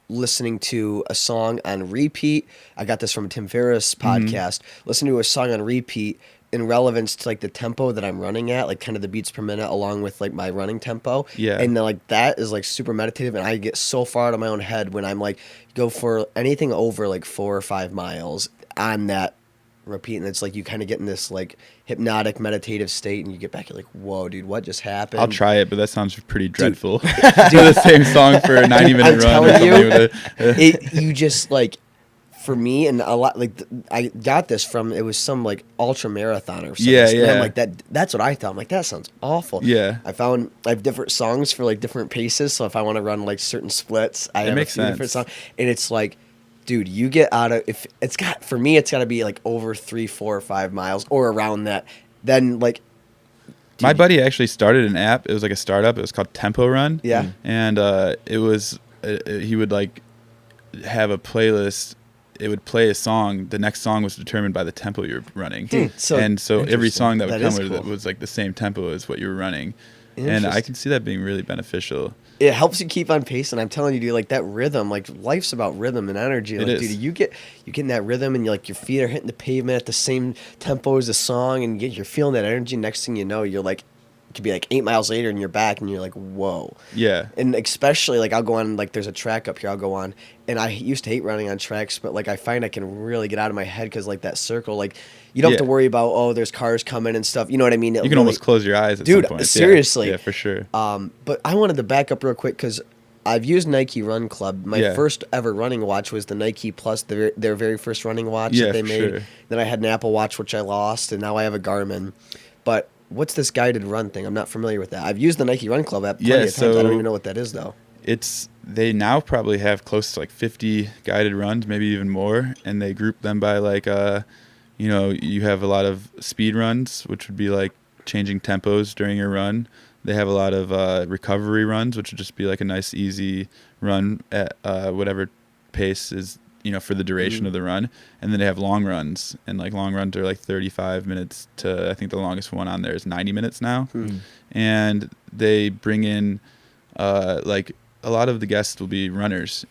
A: listening to a song on repeat. I got this from a Tim Ferriss podcast. Listen to a song on repeat in relevance to like the tempo that I'm running at, like kind of the beats per minute along with like my running tempo.
B: Yeah.
A: And then, like that is like super meditative, and I get so far out of my own head when I'm like go for anything over like 4 or 5 miles on that repeat, and it's like you kind of get in this like hypnotic meditative state, and you get back, you're like, whoa, dude, what just happened?
B: I'll try it, but that sounds pretty dreadful. Do the same song for a 90-minute
A: I'm
B: run or
A: telling
B: something.
A: you, you just like, for me, and a lot like I got this from, it was some like ultra marathon or something.
B: Yeah,
A: And I'm
B: yeah.
A: like, that's what I thought. I'm like, that sounds awful.
B: Yeah.
A: I have different songs for like different paces. So if I want to run like certain splits, I have
B: makes
A: a few different
B: sense.
A: songs, and it's like, dude, you get out of, if it's got, for me, it's got to be like over 3, 4, or 5 miles or around that. Then like,
B: My buddy actually started an app. It was like a startup. It was called Tempo Run.
A: Yeah.
B: And it was he would like have a playlist. It would play a song. The next song was determined by the tempo you're running.
A: so
B: and so every
C: interesting.
B: song that would
A: That
B: come
A: is
B: with it
A: cool.
B: was like the same tempo as what you were running. And I
A: Interesting.
B: can see that being really beneficial.
A: It helps you keep on pace, and I'm telling you, dude, like that rhythm, like life's about rhythm and energy. Like,
B: is.
A: dude, you get in that rhythm, and your feet are hitting the pavement at the same tempo as the song, and you're feeling that energy. Next thing you know, you're like, it could be like 8 miles later, and you're back, and you're like, whoa.
B: Yeah.
A: And especially like I'll go on, like there's a track up here I'll go on, and I used to hate running on tracks, but like I find I can really get out of my head because like that circle, like you don't have to
B: Yeah.
A: worry about, there's cars coming and stuff. You know what I mean?
B: You can almost close your eyes at
A: Dude,
B: some point. Yeah.
A: seriously.
B: Yeah, for sure.
A: But I wanted to back up real quick because I've used Nike Run Club. My
B: Yeah.
A: first ever running watch was the Nike Plus, their very first running watch
B: Yeah,
A: that they
B: for
A: made.
B: sure.
A: Then I had an Apple Watch, which I lost, and now I have a Garmin. But what's this guided run thing? I'm not familiar with that. I've used the Nike Run Club app plenty
B: Yeah,
A: of times. I don't
B: so-
A: even know what that is, though.
B: They now probably have close to like 50 guided runs, maybe even more, and they group them by like you have a lot of speed runs, which would be like changing tempos during your run. They have a lot of recovery runs, which would just be like a nice easy run at whatever pace is for the duration of the run. And then they have long runs, and like long runs are like 35 minutes to, I think the longest one on there is 90 minutes now. And they bring in like a lot of the guests will be runners,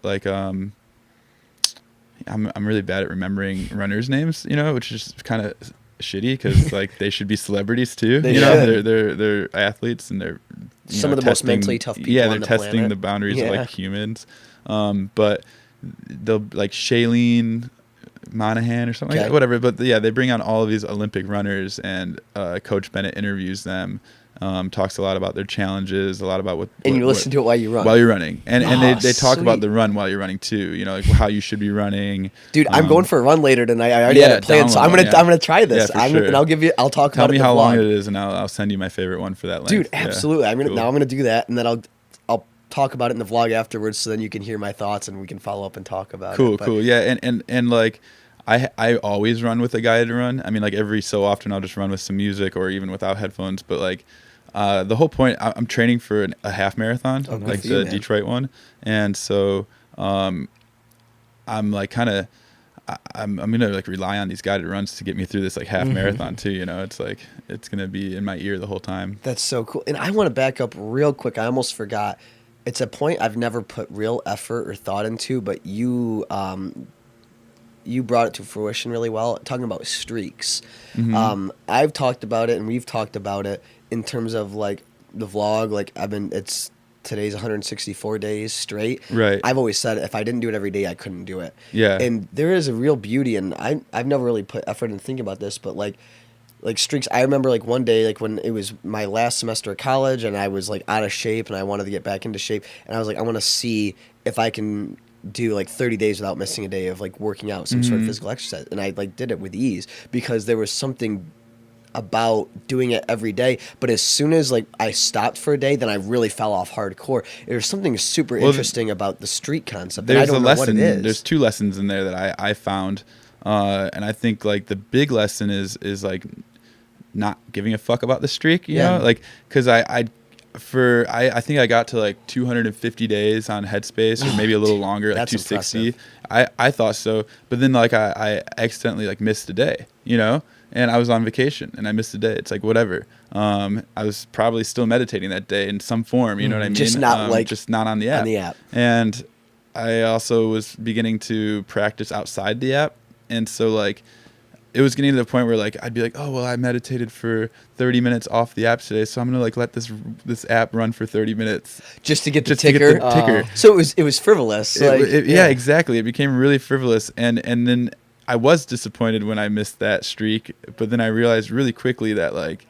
B: like I'm really bad at remembering runners' names, which is kind of shitty because like they should be celebrities too.
A: They
B: They're
A: should.
B: they're athletes, and they're
A: Some of the most mentally tough people
B: Yeah,
A: on
B: they're
A: the
B: testing
A: planet.
B: the boundaries of
A: Yeah.
B: like humans. But they'll like Shailene Monahan or something like
A: Okay.
B: that, whatever. But yeah, they bring on all of these Olympic runners, and Coach Bennett interviews them. Talks a lot about their challenges, a lot about what.
A: And you listen to it while you run.
B: while you're running, and
A: Oh,
B: they talk about
A: sweet.
B: the run while you're running too. Like how you should be running.
A: Dude, I'm going for a run later tonight. I already had
B: yeah,
A: it planned, so
B: download
A: I'm gonna
B: one, yeah.
A: I'm gonna try this.
B: Yeah, for sure.
A: And I'll talk
B: Tell
A: about
B: me
A: it in the
B: how
A: vlog.
B: long it is, and I'll send you my favorite one for that length.
A: Dude,
B: Yeah.
A: absolutely. I'm gonna
B: Cool.
A: now I'm gonna do that, and then I'll talk about it in the vlog afterwards, so then you can hear my thoughts and we can follow up and talk about it.
B: Cool,
A: But
B: cool. Yeah, and like I always run with a guided run. I mean, like every so often I'll just run with some music or even without headphones. But like the whole point, I'm training for a half marathon,
A: Oh, good
B: like
A: for
B: the
A: you, man.
B: Detroit one, and so I'm like kind of. I'm gonna like rely on these guided runs to get me through this like half marathon too. It's like it's gonna be in my ear the whole time.
A: That's so cool. And I want to back up real quick. I almost forgot. It's a point I've never put real effort or thought into, but you brought it to fruition really well. Talking about streaks. I've talked about it, and we've talked about it in terms of like the vlog. Like today's 164 days straight.
B: Right.
A: I've always said if I didn't do it every day, I couldn't do it.
B: Yeah.
A: And there is a real beauty, and I've never really put effort in thinking about this, but like streaks. I remember like one day, like when it was my last semester of college, and I was like out of shape, and I wanted to get back into shape, and I was like, I want to see if I can do like 30 days without missing a day of like working out, some sort of physical exercise, and I like did it with ease because there was something about doing it every day. But as soon as like I stopped for a day, then I really fell off hardcore. There's something super interesting about the streak concept. And I don't know what it is.
B: There's 2 lessons in there that I found, and I think like the big lesson is like not giving a fuck about the streak. You know, like because I think I got to like 250 days on Headspace, or maybe a little longer, like 260. I thought so, but then like I accidentally like missed a day, you know, and I was on vacation and I missed a day. It's like whatever. I was probably still meditating that day in some form, you know what I mean?
A: Just not
B: just not on the app.
A: On the app.
B: And I also was beginning to practice outside the app, and so like it was getting to the point where like I'd be like, oh well, I meditated for 30 minutes off the app today, so I'm gonna like let this app run for 30 minutes
A: just to get the ticker. So it was frivolous.
B: Yeah, exactly. It became really frivolous, and then I was disappointed when I missed that streak, but then I realized really quickly that like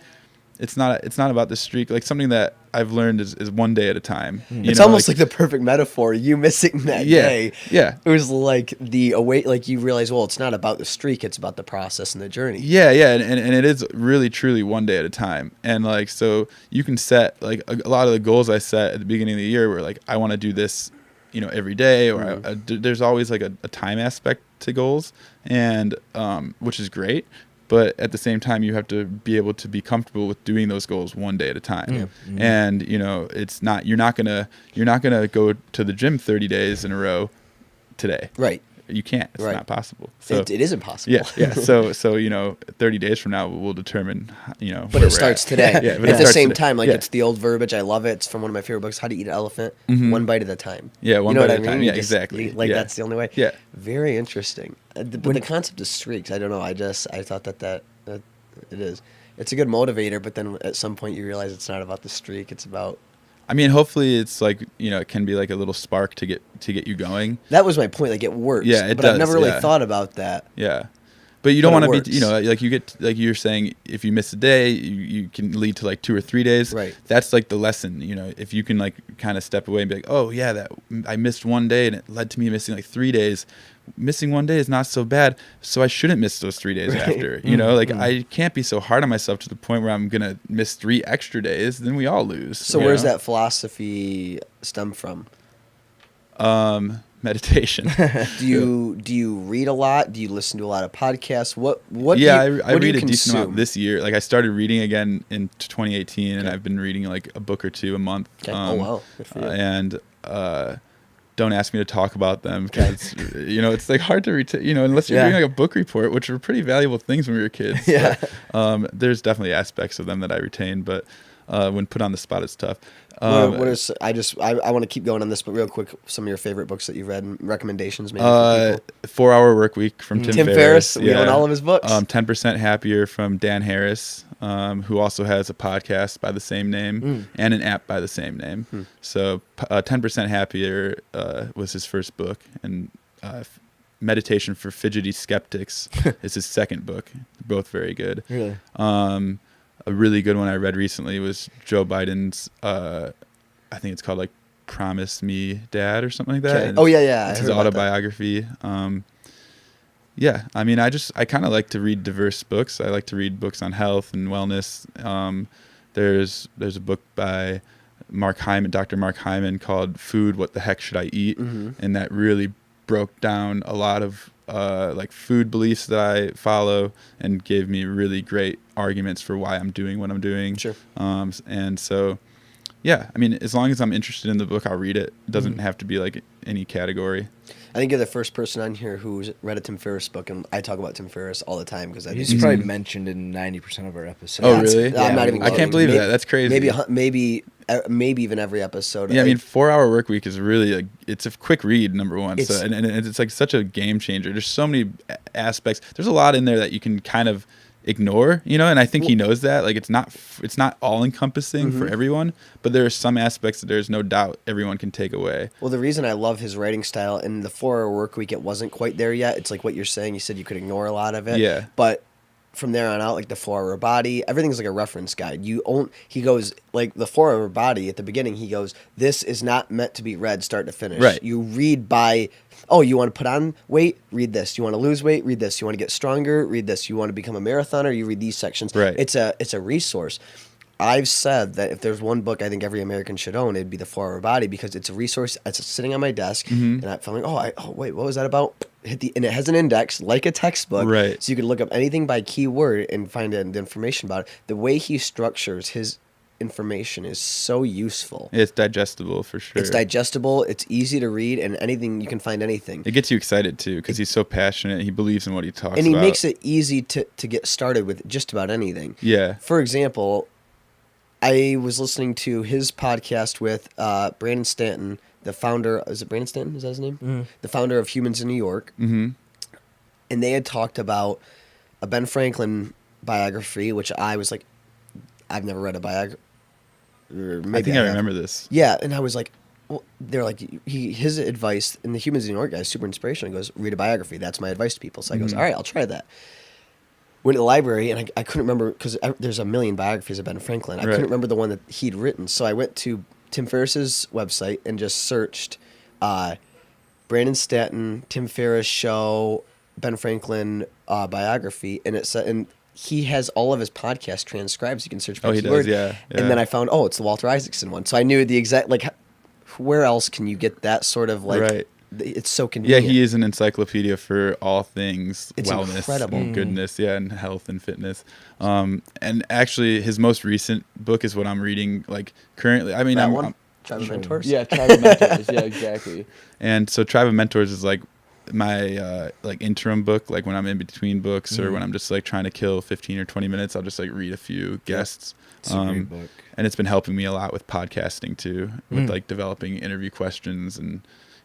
B: it's not about the streak. Like something that I've learned is one day at a time.
A: It's almost like the perfect metaphor. You missing that day.
B: Yeah.
A: It was like like you realize, well, it's not about the streak, it's about the process and the journey.
B: Yeah, and it is really truly one day at a time. And like so you can set like a lot of the goals I set at the beginning of the year were like I want to do this, you know, every day, or there's always like a time aspect to goals, and which is great. But at the same time, you have to be able to be comfortable with doing those goals one day at a time. Yeah. Mm-hmm. And you know, it's not you're not gonna go to the gym 30 days in a row today.
A: Right.
B: You can't. It's not possible. So
A: it is impossible.
B: Yeah. So you know, 30 days from now we'll determine. You know,
A: but it starts today.
B: Yeah. But
A: at the same time, like it's the old verbiage. I love it. It's from one of my favorite books, How to Eat an Elephant. Mm-hmm. One bite at a time.
B: Yeah. One bite at a time. Yeah. Exactly.
A: That's the only way.
B: Yeah.
A: Very interesting. But the concept of streaks, I don't know. I thought that it is. It's a good motivator, but then at some point you realize it's not about the streak. It's about.
B: I mean, hopefully it's like, you know, it can be like a little spark to get you going.
A: That was my point. Like it works.
B: Yeah, it
A: but
B: does.
A: I've never really thought about that.
B: Yeah. But you don't want to be, you know, like you get, like you're saying, if you miss a day, you can lead to like 2 or 3 days.
A: Right.
B: That's like the lesson, you know, if you can like kind of step away and be like, oh yeah, that I missed one day and it led to me missing like 3 days. Missing one day is not so bad, so I shouldn't miss those 3 days after. You know, like I can't be so hard on myself to the point where I'm gonna miss 3 extra days. Then we all lose.
A: So where's that philosophy stem from?
B: Meditation.
A: Do you read a lot? Do you listen to a lot of podcasts? What
B: I read a decent amount this year. Like I started reading again in 2018, and I've been reading like a book or 2 a month.
A: Okay. Oh wow, good for you.
B: And don't ask me to talk about them because you know it's like hard to retain. You know, unless you're doing like a book report, which are pretty valuable things when we were kids.
A: Yeah.
B: But, there's definitely aspects of them that I retain, but when put on the spot, it's tough.
A: I want to keep going on this, but real quick, some of your favorite books that you've read and recommendations maybe for people.
B: 4 Hour Work Week from Tim Ferriss.
A: We own all of his books.
B: 10% Happier from Dan Harris, who also has a podcast by the same name and an app by the same name. So 10% Happier was his first book, and Meditation for Fidgety Skeptics is his second book. They're both very good.
A: Really?
B: A really good one I read recently was Joe Biden's, I think it's called like Promise Me Dad or something like that.
A: Okay. Oh yeah.
B: It's his autobiography. Yeah, I mean, I kind of like to read diverse books. I like to read books on health and wellness. There's a book by Dr. Mark Hyman called Food, What the Heck Should I Eat? And that really broke down a lot of like food beliefs that I follow and gave me really great arguments for why I'm doing what I'm doing.
A: Sure.
B: And so, yeah, I mean, as long as I'm interested in the book, I'll read it. It doesn't have to be like any category.
A: I think you're the first person on here who's read a Tim Ferriss book, and I talk about Tim Ferriss all the time because
C: he's probably mentioned in 90% of our episodes.
B: Oh, really?
A: Yeah, I'm not even.
B: I can't believe that. That's crazy.
A: Maybe even every episode.
B: Yeah, I mean, 4 Hour Work Week is really it's a quick read, number one.
A: It's,
B: so and it's like such a game changer. There's so many aspects. There's a lot in there that you can kind of ignore, you know, and I think he knows that. Like it's not all encompassing for everyone, but there are some aspects that there's no doubt everyone can take away.
A: Well, the reason I love his writing style in the 4 Hour Work Week, it wasn't quite there yet. It's like what you're saying. You said you could ignore a lot of it.
B: Yeah.
A: But from there on out, like the 4-Hour Body, everything's like a reference guide. He goes like the 4-Hour Body at the beginning. He goes, "This is not meant to be read start to finish.
B: Right.
A: You read by, oh, you want to put on weight? Read this. You want to lose weight? Read this. You want to get stronger? Read this. You want to become a marathoner? You read these sections.
B: Right.
A: It's a resource." I've said that if there's one book I think every American should own, it'd be the 4-Hour Body, because it's a resource. It's sitting on my desk, and I'm like, wait, what was that about? And it has an index like a textbook,
B: Right.
A: so you can look up anything by keyword and find the information about it. The way he structures his information is so useful.
B: It's digestible for sure.
A: It's digestible. It's easy to read, and anything you can find anything.
B: It gets you excited too, because he's so passionate. He believes in what he talks
A: And he
B: about.
A: makes it easy to get started with just about anything.
B: Yeah.
A: For example, I was listening to his podcast with Brandon Stanton, the founder. Is it Brandon Stanton? Is that his name?
C: Mm-hmm.
A: The founder of Humans in New York.
B: Mm-hmm.
A: And they had talked about a Ben Franklin biography, which I was like, I've never read a biography.
B: I think I remember this.
A: Yeah, and I was like, well, they're like, his advice, and the Humans in New York guy is super inspirational. He goes, read a biography. That's my advice to people. So I goes, all right, I'll try that. Went to the library, and I couldn't remember, because there's a million biographies of Ben Franklin. I couldn't remember the one that he'd written. So I went to Tim Ferriss's website and just searched Brandon Stanton, Tim Ferriss show, Ben Franklin biography, and it said, and he has all of his podcast transcribed. You can search by keyword.
B: Does, yeah.
A: And then I found, it's the Walter Isaacson one. So I knew the exact, like, where else can you get that sort of, like,
B: Right.
A: It's so convenient.
B: Yeah, he is an encyclopedia for all things
A: It's
B: wellness,
A: incredible.
B: and goodness, and health and fitness. And actually, his most recent book is what I'm reading, like, currently. I mean,
A: That
B: I'm
A: one? Tribe of Mentors?
C: Yeah, Tribe of Mentors. Yeah, exactly.
B: And so Tribe of Mentors is like my like interim book, like when I'm in between books or when I'm just like trying to kill 15 or 20 minutes, I'll just like read a few guests.
C: It's a great book.
B: And it's been helping me a lot with podcasting too, with like developing interview questions and,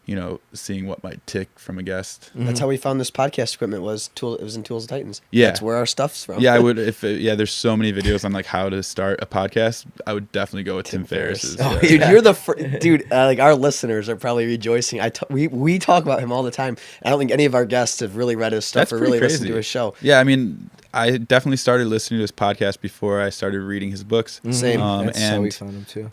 B: you know, seeing what might tick from a guest.
A: That's how we found this podcast equipment. It was in Tools of Titans.
B: Yeah.
A: That's where our stuff's from.
B: Yeah, I would there's so many videos on like how to start a podcast. I would definitely go with Tim Ferriss's.
A: Oh,
B: Yeah.
A: dude, you're the dude. Like our listeners are probably rejoicing. We talk about him all the time. I don't think any of our guests have really read his stuff
B: That's
A: or
B: pretty
A: really listened
B: crazy.
A: to his show.
B: Yeah, I mean, I definitely started listening to his podcast before I started reading his books.
A: Same.
C: That's how we
B: And
C: found him too.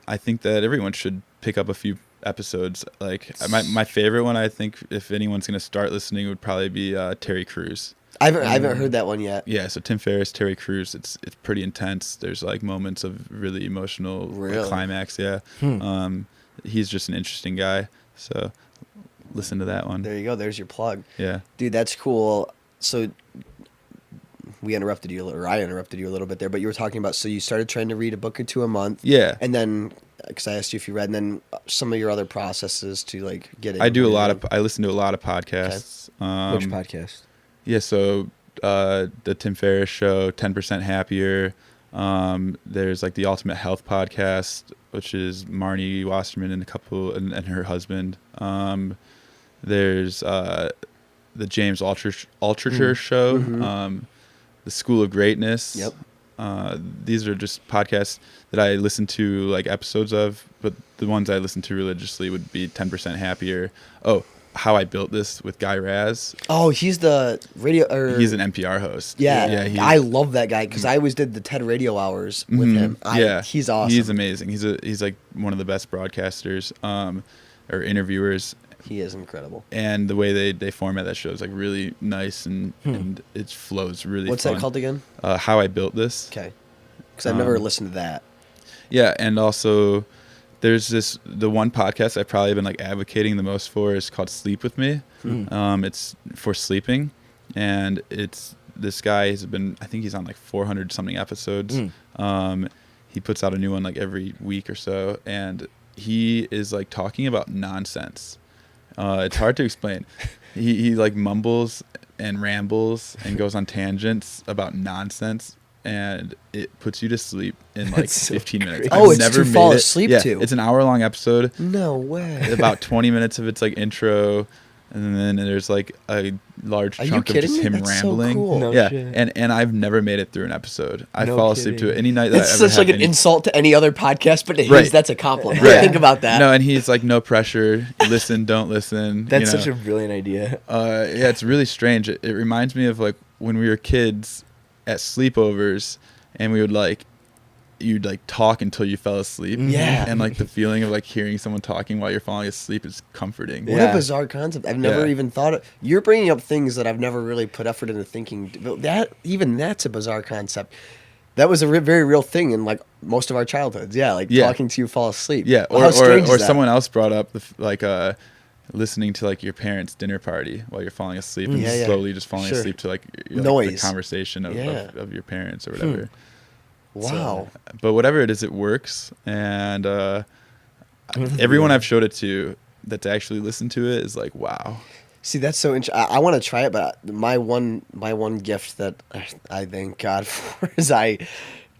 B: I think that everyone should pick up a few episodes. Like my favorite one, I think, if anyone's gonna start listening, would probably be Terry Crews.
A: I haven't heard that one yet.
B: Yeah, so Tim Ferriss, Terry Crews, it's pretty intense. There's like moments of really emotional
A: Really?
B: climax. Yeah, he's just an interesting guy. So listen to that one.
A: There you go. There's your plug.
B: Yeah.
A: Dude, that's cool. So we interrupted you, or I interrupted you a little bit there, but you were talking about, so you started trying to read a book or two a month.
B: Yeah.
A: And then, because I asked you if you read, and then some of your other processes to like get it.
B: I do a lot of. I listen to a lot of podcasts.
C: Which podcast?
B: Yeah, so the Tim Ferriss Show, 10% Happier. There's like the Ultimate Health Podcast, which is Marnie Wasserman and her husband. There's the James Altucher Show, the School of Greatness.
A: Yep.
B: These are just podcasts that I listen to like episodes of, but the ones I listen to religiously would be 10% Happier. Oh, How I Built This with Guy Raz.
A: Oh, he's the radio.
B: He's an NPR host.
A: Yeah,
B: he-
A: I love that guy because I always did the TED Radio hours with him. He's awesome.
B: He's amazing. He's like one of the best broadcasters or interviewers.
A: He is incredible.
B: And the way they format that show is like really nice and it flows really.
A: What's
B: fun.
A: that called again?
B: How I Built This.
A: Okay, because I've never listened to that.
B: Yeah, and also there's the one podcast I've probably been like advocating the most for is called Sleep With Me. It's for sleeping, and it's this guy has been, I think he's on like 400 something episodes. He puts out a new one like every week or so, and he is like talking about nonsense. It's hard to explain. He like mumbles and rambles and goes on tangents about nonsense, and it puts you to sleep in like 15 minutes.
A: Oh,
B: I've
A: it's to fall asleep to.
B: It's an hour-long episode.
A: No way.
B: About 20 minutes of it's like intro, and then there's like a large
A: Are you
B: chunk of
A: kidding
B: just
A: me?
B: him
A: That's so
B: rambling.
A: cool.
C: No
B: Yeah,
C: shit.
B: and I've never made it through an episode. I
C: No
B: fall asleep to it
C: kidding.
B: any night that
A: That's
B: I ever
A: such like
B: have
A: an
B: any-
A: insult to any other podcast, but to his,
B: Right.
A: that's a compliment.
B: Right.
A: Think about that.
B: No, and he's like, no pressure. Listen, don't listen.
C: That's
B: you know?
C: such a brilliant idea.
B: Yeah, it's really strange. It reminds me of like when we were kids at sleepovers, and we would you'd like talk until you fell asleep.
A: Yeah.
B: And like the feeling of like hearing someone talking while you're falling asleep is comforting.
A: What a bizarre concept. I've never
B: Yeah.
A: even thought of. You're bringing up things that I've never really put effort into thinking. But that's a bizarre concept. That was a very real thing in like most of our childhoods. Yeah, like talking to you fall asleep.
B: Yeah,
A: Well, how strange
B: or
A: is that?
B: someone else brought up listening to like your parents' dinner party while you're falling asleep and
A: Yeah, yeah.
B: slowly just falling
A: Sure.
B: asleep to like
A: Noise.
B: the conversation of your parents or whatever.
A: Wow.
B: But whatever it is, it works. And everyone I've showed it to that's actually listened to it is like, wow.
A: See, that's so interesting. I want to try it, but my one gift that I thank God for is I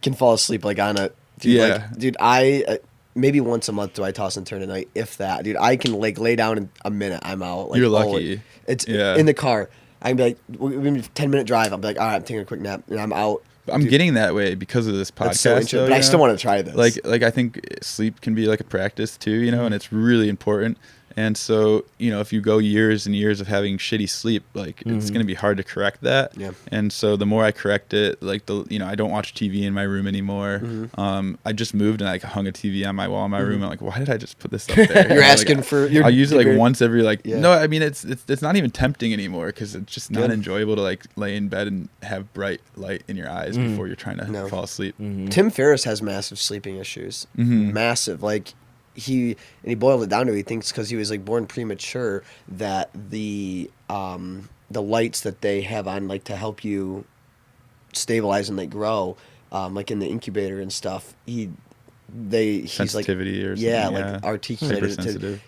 A: can fall asleep like on a dude.
B: Yeah.
A: Like, dude, I maybe once a month do I toss and turn at night, if that. Dude, I can like lay down in a minute. I'm out. Like,
B: You're lucky.
A: It's
B: Yeah.
A: in the car. I can be like, we're gonna be 10-minute drive. I'll be like, all right, I'm taking a quick nap, and I'm out.
B: I'm getting that way because of this podcast.
A: That's so interesting.
B: though,
A: But I
B: you
A: still
B: know?
A: want to try this.
B: Like I think sleep can be like a practice too, you know, and it's really important. And so, you know, if you go years and years of having shitty sleep, like it's going to be hard to correct that.
A: Yeah.
B: And so the more I correct it, like I don't watch TV in my room anymore. I just moved and I hung a TV on my wall in my room. I'm like, why did I just put this up there?
A: You're asking for.
B: I'll use it like
A: you're-
B: once every
A: Yeah.
B: no, I mean it's not even tempting anymore because it's just not
A: Good.
B: enjoyable to like lay in bed and have bright light in your eyes before you're trying to
A: No.
B: fall asleep.
A: Tim Ferriss has massive sleeping issues. Massive. Like he boiled it down to, he thinks because he was like born premature that the lights that they have on like to help you stabilize and like grow, like in the incubator and stuff, he's like
B: Sensitivity or something.
A: yeah, like articulated it
B: Hypersensitive.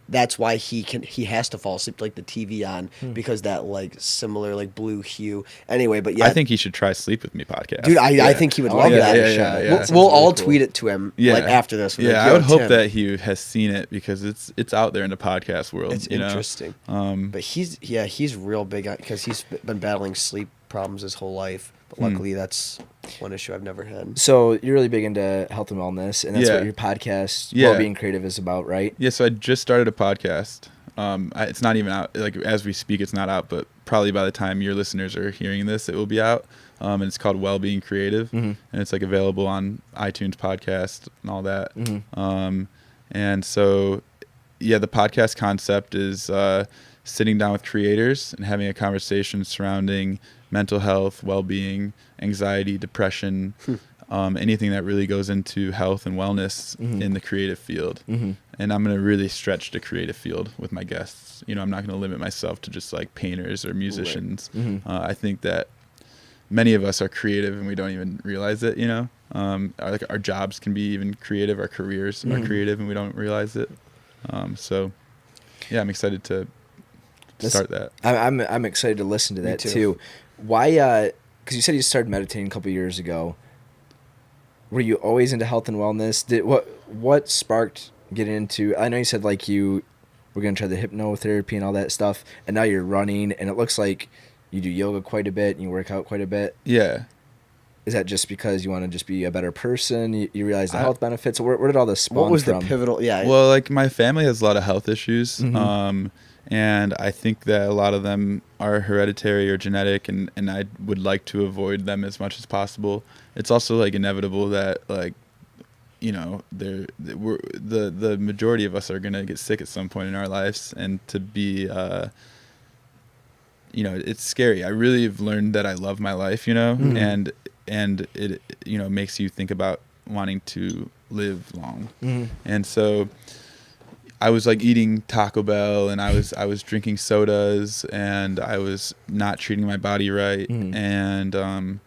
A: that's why he has to fall asleep like the TV on because that like similar like blue hue. Anyway, but yeah,
B: I think he should try Sleep With Me podcast.
A: dude, I think he would love
B: yeah,
A: that.
B: yeah, yeah, yeah.
A: We'll
C: Sounds
A: all
C: really cool.
A: tweet it to him
B: Yeah.
A: like after this. We're
B: Yeah,
A: like,
B: I would
A: "Yo,
B: hope
A: Tim."
B: that he has seen it because it's out there in the podcast world.
A: It's
B: you know?
A: interesting. But he's real big on because he's been battling sleep problems his whole life. But luckily, that's one issue I've never had.
C: So you're really big into health and wellness, and that's
B: Yeah.
C: what your podcast,
B: Yeah.
C: Well-Being Creative, is about, right?
B: Yeah, so I just started a podcast. It's not even out. Like as we speak, it's not out. But probably by the time your listeners are hearing this, it will be out. And it's called Wellbeing Creative, and it's like available on iTunes podcast and all that. And so, yeah, the podcast concept is sitting down with creators and having a conversation surrounding mental health, well-being, anxiety, depression, anything that really goes into health and wellness in the creative field. And I'm going to really stretch the creative field with my guests. You know, I'm not going to limit myself to just like painters or musicians. I think that many of us are creative and we don't even realize it, you know. Our jobs can be even creative, our careers are creative and we don't realize it. So yeah, I'm excited to start that.
C: I'm excited to listen to that
A: too.
C: too. Why? Because you said you started meditating a couple years ago. Were you always into health and wellness? What sparked getting into? I know you said like you were gonna try the hypnotherapy and all that stuff, and now you're running, and it looks like you do yoga quite a bit and you work out quite a bit.
B: Yeah.
C: Is that just because you want to just be a better person? You realize the health benefits. Where did all this spawn
A: What was
C: from?
A: the pivotal? Yeah.
B: Well, like my family has a lot of health issues. And I think that a lot of them are hereditary or genetic, and I would like to avoid them as much as possible. It's also like inevitable that like, you know, the majority of us are gonna get sick at some point in our lives, and to be, you know, it's scary. I really have learned that I love my life, you know, and it, you know, makes you think about wanting to live long, and so. I was like eating Taco Bell and I was drinking sodas and I was not treating my body right. And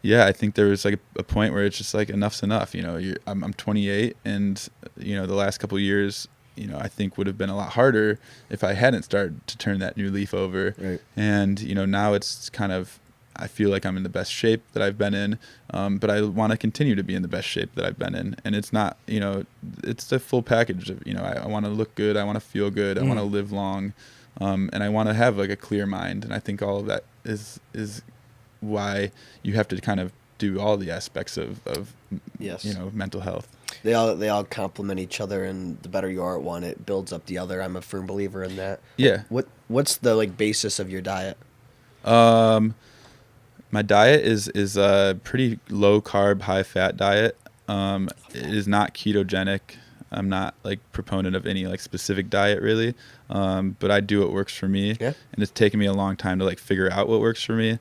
B: yeah, I think there was like a point where it's just like enough's enough. You know, I'm 28 and, you know, the last couple of years, you know, I think would have been a lot harder if I hadn't started to turn that new leaf over.
C: Right.
B: And, you know, now it's kind of, I feel like I'm in the best shape that I've been in, but I want to continue to be in the best shape that I've been in. And it's not, you know, it's the full package of, you know, I want to look good, I want to feel good, I want to live long, and I want to have like a clear mind. And I think all of that is why you have to kind of do all the aspects of
A: Yes.
B: you know, mental health.
A: They all complement each other, and the better you are at one, it builds up the other. I'm a firm believer in that.
B: Yeah.
A: What's the like basis of your diet?
B: My diet is a pretty low carb, high fat diet. It is not ketogenic. I'm not like proponent of any like specific diet really, but I do what works for me.
A: Yeah.
B: And it's taken me a long time to like figure out what works for me.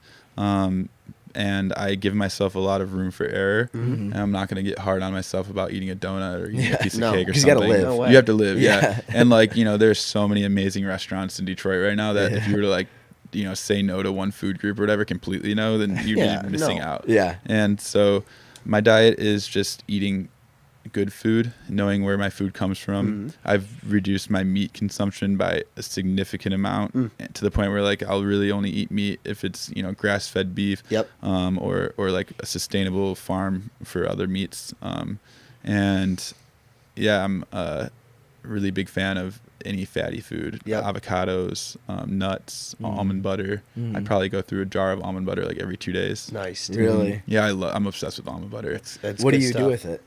B: And I give myself a lot of room for error. And I'm not going to get hard on myself about eating a donut or eating a piece of cake or
C: 'cause you
B: something.
C: gotta live.
A: No way.
B: You have to live, yeah.
C: Yeah.
B: And like, there's so many amazing restaurants in Detroit right now that if you were to like, say no to one food group or whatever completely no, then you'd
A: Yeah,
B: be missing
A: no.
B: out.
C: Yeah.
B: And so my diet is just eating good food, knowing where my food comes from. I've reduced my meat consumption by a significant amount to the point where like I'll really only eat meat if it's grass-fed beef,
A: Yep.
B: or like a sustainable farm for other meats. And yeah, I'm a really big fan of any fatty food.
A: Yep.
B: Avocados, nuts, almond butter. I probably go through a jar of almond butter like every 2 days.
A: Nice. Dude.
C: Really?
B: Yeah, I'm obsessed with almond butter.
A: That's
C: What do
A: good
C: you
A: stuff.
C: do with it?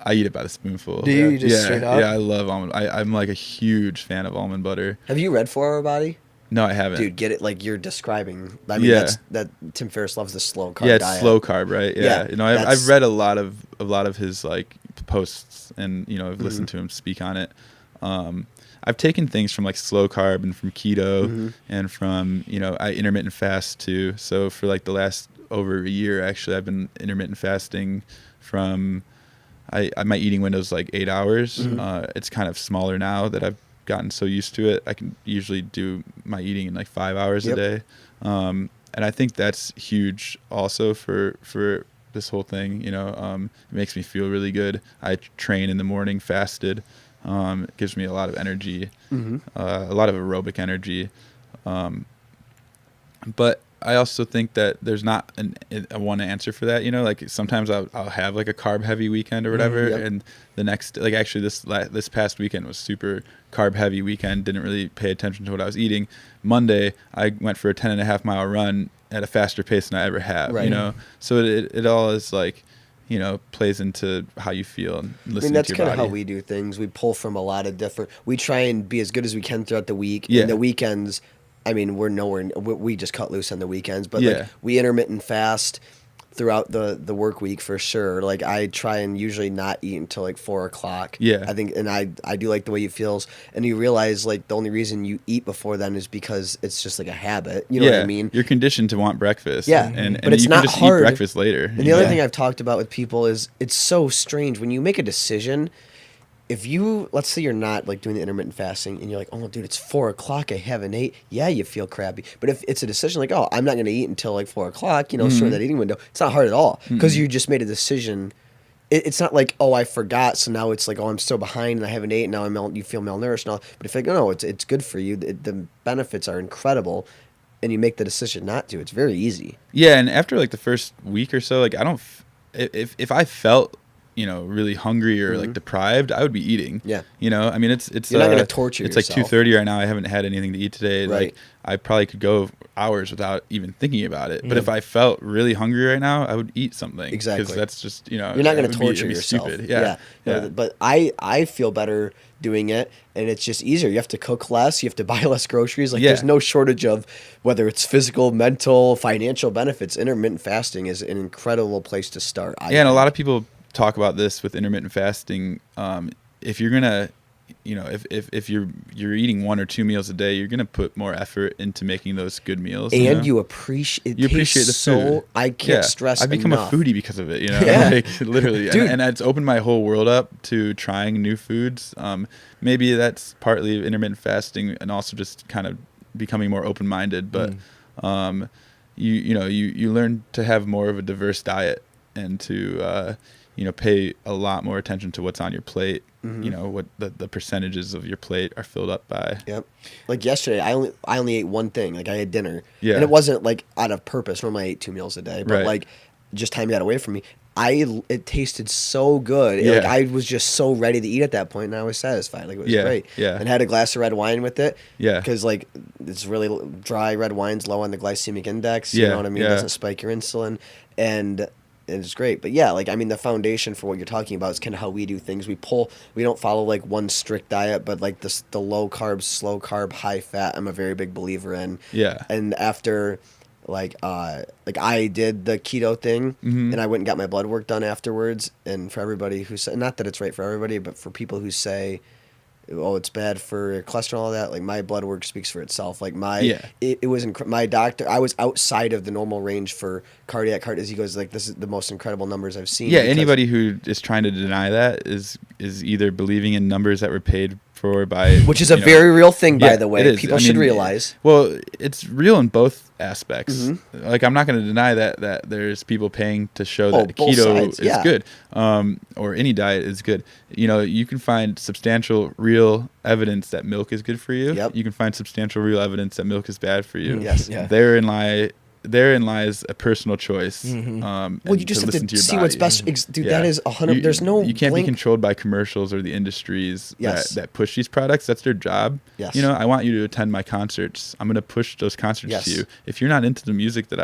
B: I eat it by the spoonful.
C: Do you just
B: yeah,
C: straight up?
B: Yeah, I love almond. I'm like a huge fan of almond butter.
A: Have you read For Our Body?
B: No, I haven't.
A: Dude, get it like you're describing. I mean,
B: Yeah.
A: that Tim Ferriss loves the slow carb
B: Yeah, it's
A: diet.
B: slow carb, right? Yeah.
A: Yeah,
B: I've
A: that's-
B: read a lot of his like posts, and I've listened to him speak on it. I've taken things from like slow carb and from keto and from I intermittent fast too. So for like the last over a year, actually, I've been intermittent fasting from. My eating window is like 8 hours. It's kind of smaller now that I've gotten so used to it. I can usually do my eating in like 5 hours a day. And I think that's huge also for this whole thing. It makes me feel really good. I train in the morning fasted. It gives me a lot of energy, a lot of aerobic energy. But I also think that there's not a one answer for that. Like sometimes I'll have like a carb heavy weekend or whatever,
A: Yep.
B: and the next, like actually this past weekend was super carb heavy weekend. Didn't really pay attention to what I was eating. Monday I went for a 10.5 mile run at a faster pace than I ever have.
A: Right.
B: So it all is like plays into how you feel and
A: I mean,
B: listening
A: that's
B: to your
A: kind of
B: body.
A: how we do things. We pull from a lot of different. We try and be as good as we can throughout the week.
B: Yeah.
A: And the weekends, I mean, we're nowhere. We just cut loose on the weekends, but
B: Yeah.
A: like we intermittent fast throughout the work week for sure. Like I try and usually not eat until like 4 o'clock.
B: Yeah.
A: I think, and I do like the way it feels. And you realize like the only reason you eat before then is because it's just like a habit. You know what I mean?
B: You're conditioned to want breakfast.
A: Yeah,
B: and
A: but it's
B: you
A: not
B: can just
A: hard.
B: eat breakfast later.
A: And the other thing I've talked about with people is it's so strange when you make a decision. If you, let's say you're not like doing the intermittent fasting and you're like, oh, dude, it's 4 o'clock, I haven't ate. Yeah, you feel crappy. But if it's a decision like, oh, I'm not going to eat until like 4 o'clock, short that eating window, it's not hard at all because you just made a decision. It's not like, oh, I forgot, so now it's like, oh, I'm still behind and I haven't ate, and now you feel malnourished and all. But if you go, no, it's good for you, the benefits are incredible, and you make the decision not to, it's very easy.
B: Yeah, and after like the first week or so, like I don't, if I felt really hungry or like deprived, I would be eating.
A: Yeah.
B: I mean, it's
A: You're not gonna torture
B: It's
A: yourself.
B: like 2:30 right now. I haven't had anything to eat today.
A: Right.
B: Like I probably could go hours without even thinking about it. But if I felt really hungry right now, I would eat something.
A: Exactly.
B: Because that's just
A: You're not going
B: it
A: to
B: would
A: torture
B: it'd be
A: yourself.
B: Stupid. Yeah.
A: No, but I feel better doing it, and it's just easier. You have to cook less. You have to buy less groceries. Like
B: Yeah.
A: there's no shortage of whether it's physical, mental, financial benefits. Intermittent fasting is an incredible place to start.
B: And a lot of people talk about this with intermittent fasting. If you're gonna, if you're eating 1 or 2 meals a day, you're gonna put more effort into making those good meals.
A: And you appreciate
B: You appreciate the food.
A: I can't stress.
B: I've become
A: enough.
B: a foodie because of it.
A: Yeah.
B: Like literally,
A: Dude.
B: and it's opened my whole world up to trying new foods. Maybe that's partly intermittent fasting, and also just kind of becoming more open-minded. But you learn to have more of a diverse diet and to pay a lot more attention to what's on your plate. What the percentages of your plate are filled up by.
A: Yep. Like yesterday, I only ate one thing. Like I had dinner.
B: Yeah.
A: And it wasn't like out of purpose. Normally I ate 2 meals a day, but
B: Right.
A: like just time got away from me. It tasted so good.
B: Yeah.
A: Like I was just so ready to eat at that point, and I was satisfied. Like it was
B: Yeah,
A: great.
B: yeah.
A: And had a glass of red wine with it.
B: Yeah.
A: Because like it's really dry red wine's low on the glycemic index.
B: Yeah,
A: You know what I mean?
B: yeah.
A: It doesn't spike your insulin, and it's great. But yeah, like I mean, the foundation for what you're talking about is kind of how we do things. We don't follow like one strict diet, but like the low carb, slow carb, high fat. I'm a very big believer in.
B: Yeah.
A: And after Like I did the keto thing, and I went and got my blood work done afterwards. And for everybody who say, not that it's right for everybody, but for people who say, "Oh, it's bad for your cholesterol," all that, like my blood work speaks for itself. Like it was my doctor. I was outside of the normal range for cardiac heart disease. He goes like, "This is the most incredible numbers I've seen."
B: Yeah, anybody who is trying to deny that is either believing in numbers that were paid for by,
A: which is a very real thing, by the way.
B: it is.
A: People should realize.
B: Well, it's real in both aspects. Like, I'm not going to deny that there's people paying to show that keto is good, or any diet is good. You know, you can find substantial real evidence that milk is good for you.
A: Yep.
B: You can find substantial real evidence that milk is bad for you.
A: Yes.
C: Yeah.
B: Therein lies a personal choice.
A: Well, you just have to see
B: body.
A: what's best. Dude, that is 100. There's no.
B: You can't be controlled by commercials or the industries that push these products. That's their job.
A: Yes.
B: You know, I want you to attend my concerts. I'm going to push those concerts to you. If you're not into the music that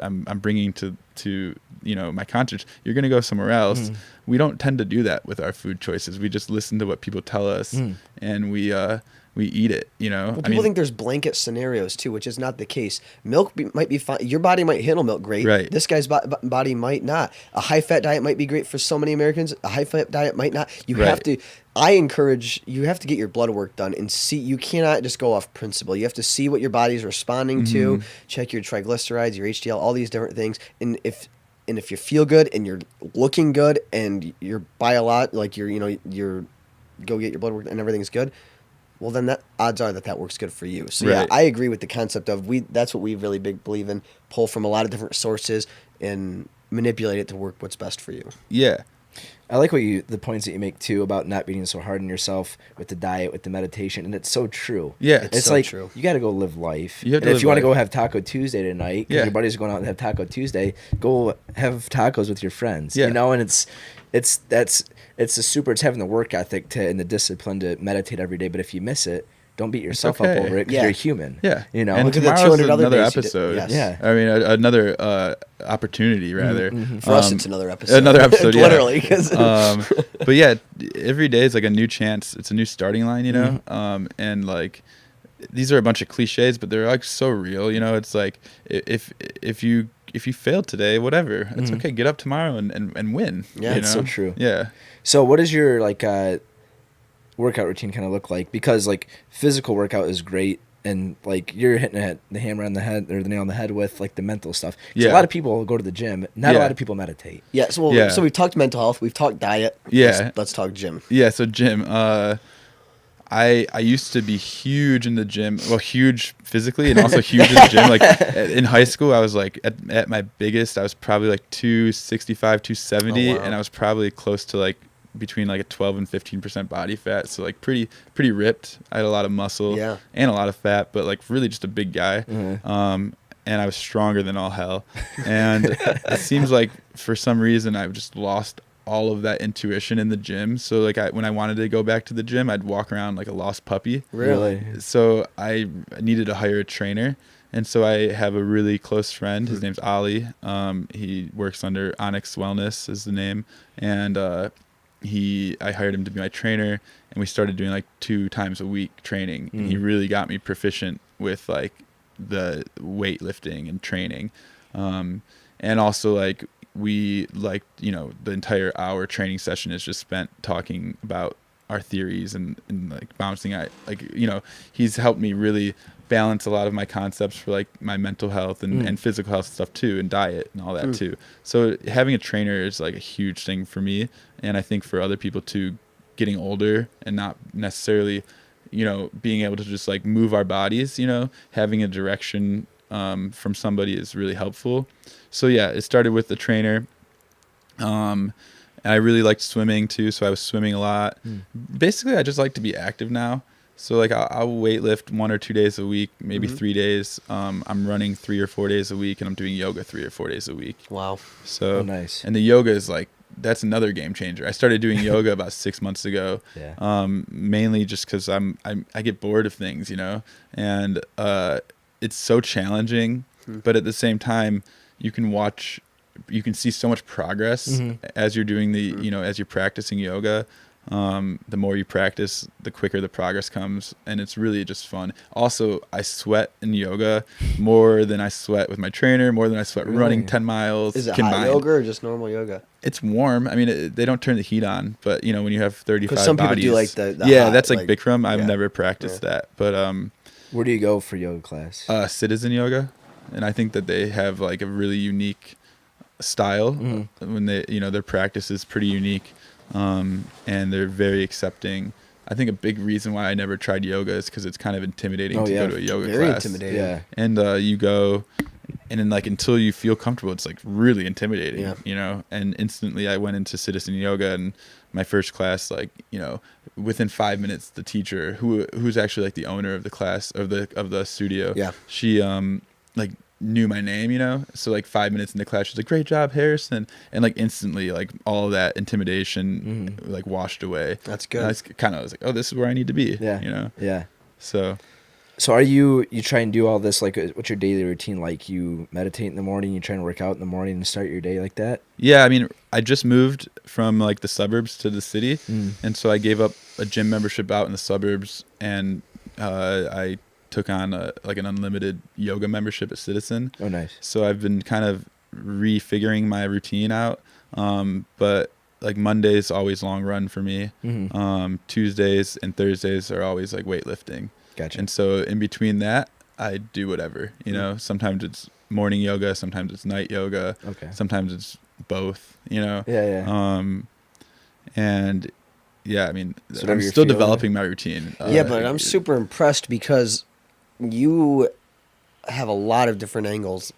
B: I'm bringing to my concerts, you're going to go somewhere else. We don't tend to do that with our food choices. We just listen to what people tell us, and we eat it, you know.
A: Well, people think there's blanket scenarios too, which is not the case. Milk might be fine. Your body might handle milk great.
B: Right.
A: This guy's body might not. A high-fat diet might be great for so many Americans. A high-fat diet might not. You have to. I encourage you have to get your blood work done and see. You cannot just go off principle. You have to see what your body's responding to. Check your triglycerides, your HDL, all these different things. And if you feel good and you're looking good and you're by a lot, like you're go get your blood work and everything's good. Well, then that odds are that works good for you. So yeah, I agree with the concept of that's what we really believe in. Pull from a lot of different sources and manipulate it to work what's best for you.
B: Yeah.
C: I like the points that you make too about not being so hard on yourself with the diet, with the meditation, and it's so true.
B: Yeah,
C: it's
A: so
C: like
A: true.
C: You got to go live life.
B: You have to
C: and
B: live
C: if you want to
B: life.
C: go have Taco Tuesday tonight, because your buddies are going out and have Taco Tuesday, go have tacos with your friends.
B: Yeah.
C: You know, and it's having the work ethic and the discipline to meditate every day. But if you miss it, don't beat yourself up over it because you're human.
B: Yeah.
C: You know,
B: and
A: look at the
B: tomorrow's
A: 200 other
B: another
A: days you did.
B: episode.
A: Yes.
C: Yeah.
B: I mean, another opportunity, rather.
A: For us, it's another episode.
B: Another episode, yeah.
A: Literally.
B: But yeah, every day is like a new chance. It's a new starting line, you know? And like, these are a bunch of cliches, but they're like so real, you know? It's like, if you fail today, whatever, it's okay. Get up tomorrow and win.
A: Yeah,
B: you
C: it's
B: know?
C: so true.
B: Yeah.
C: So what does your workout routine kind of look like? Because like physical workout is great, and like you're hitting the hammer on the head or the nail on the head with like the mental stuff. A lot of people go to the gym. Not a lot of people meditate.
A: Yeah. So we've talked mental health. We've talked diet.
B: Yeah.
A: Let's talk gym.
B: Yeah. So gym. I used to be huge in the gym. Well, huge physically and also huge in the gym. Like in high school, I was like at my biggest, I was probably like 265, 270, and I was probably close to like between like a 12 and 15% body fat. So like pretty ripped. I had a lot of muscle and a lot of fat, but like really just a big guy. And I was stronger than all hell. And it seems like for some reason I've just lost all of that intuition in the gym. So like when I wanted to go back to the gym, I'd walk around like a lost puppy.
C: Really?
B: So I needed to hire a trainer. And so I have a really close friend. His name's Ali. He works under Onyx Wellness is the name. And I hired him to be my trainer, and we started doing like 2 times a week training. And he really got me proficient with like the weightlifting and training. And also like we like, you know, the entire hour training session is just spent talking about our theories and like bouncing. He's helped me really balance a lot of my concepts for like my mental health and physical health stuff too, and diet and all that too. So having a trainer is like a huge thing for me, and I think for other people too, getting older and not necessarily, you know, being able to just like move our bodies, you know, having a direction from somebody is really helpful. So yeah, it started with the trainer. And I really liked swimming too, so I was swimming a lot. Basically, I just like to be active now. So like I'll weightlift 1 or 2 days a week, maybe 3 days. I'm running 3 or 4 days a week, and I'm doing yoga 3 or 4 days a week.
A: Wow.
B: So
C: nice.
B: And the yoga is like, that's another game changer. I started doing yoga about 6 months ago.
C: Yeah.
B: Mainly just because I get bored of things, you know, and it's so challenging, but at the same time, you can see so much progress as you're doing as you're practicing yoga. The more you practice, the quicker the progress comes, and it's really just fun. Also, I sweat in yoga more than I sweat with my trainer, more than I sweat running 10 miles.
A: Is it
B: combined.
A: hot yoga or just normal yoga?
B: It's warm. I mean, they don't turn the heat on, but when you have 35
A: 'Cause some people
B: bodies,
A: do like the hot,
B: that's like
A: like,
B: Bikram. I've
A: yeah.
B: never practiced that, but
C: Where do you go for yoga class?
B: Citizen yoga, and I think that they have like a really unique style. When they their practice is pretty unique, and they're very accepting. I think a big reason why I never tried yoga is because it's kind of intimidating to go to a yoga
A: Very
B: class.
A: intimidating.
C: Yeah.
B: And you go, and then like until you feel comfortable, it's like really intimidating. And instantly I went into Citizen yoga, and my first class, like within 5 minutes, the teacher who's actually like the owner of the class of the studio, she like knew my name, so like 5 minutes in the class she's like, great job, Harrison, and like instantly like all that intimidation like washed away.
A: That's good.
B: And I was like, oh, this is where I need to be.
C: Yeah.
B: So
C: are you try and do all this, like what's your daily routine like? You meditate in the morning, you try and work out in the morning and start your day like that?
B: Yeah, I mean, I just moved from like the suburbs to the city, and so I gave up a gym membership out in the suburbs, and I took on an unlimited yoga membership at Citizen.
C: Oh, nice.
B: So I've been kind of refiguring my routine out, but like Monday's always long run for me. Tuesdays and Thursdays are always like weightlifting.
C: Gotcha.
B: And so in between that, I do whatever. Sometimes it's morning yoga, sometimes it's night yoga.
C: Okay.
B: Sometimes it's both.
C: Yeah.
B: And yeah, I mean,
C: So
B: I'm
C: you're
B: still
C: feeling
B: developing my routine.
A: But I'm super impressed because you have a lot of different angles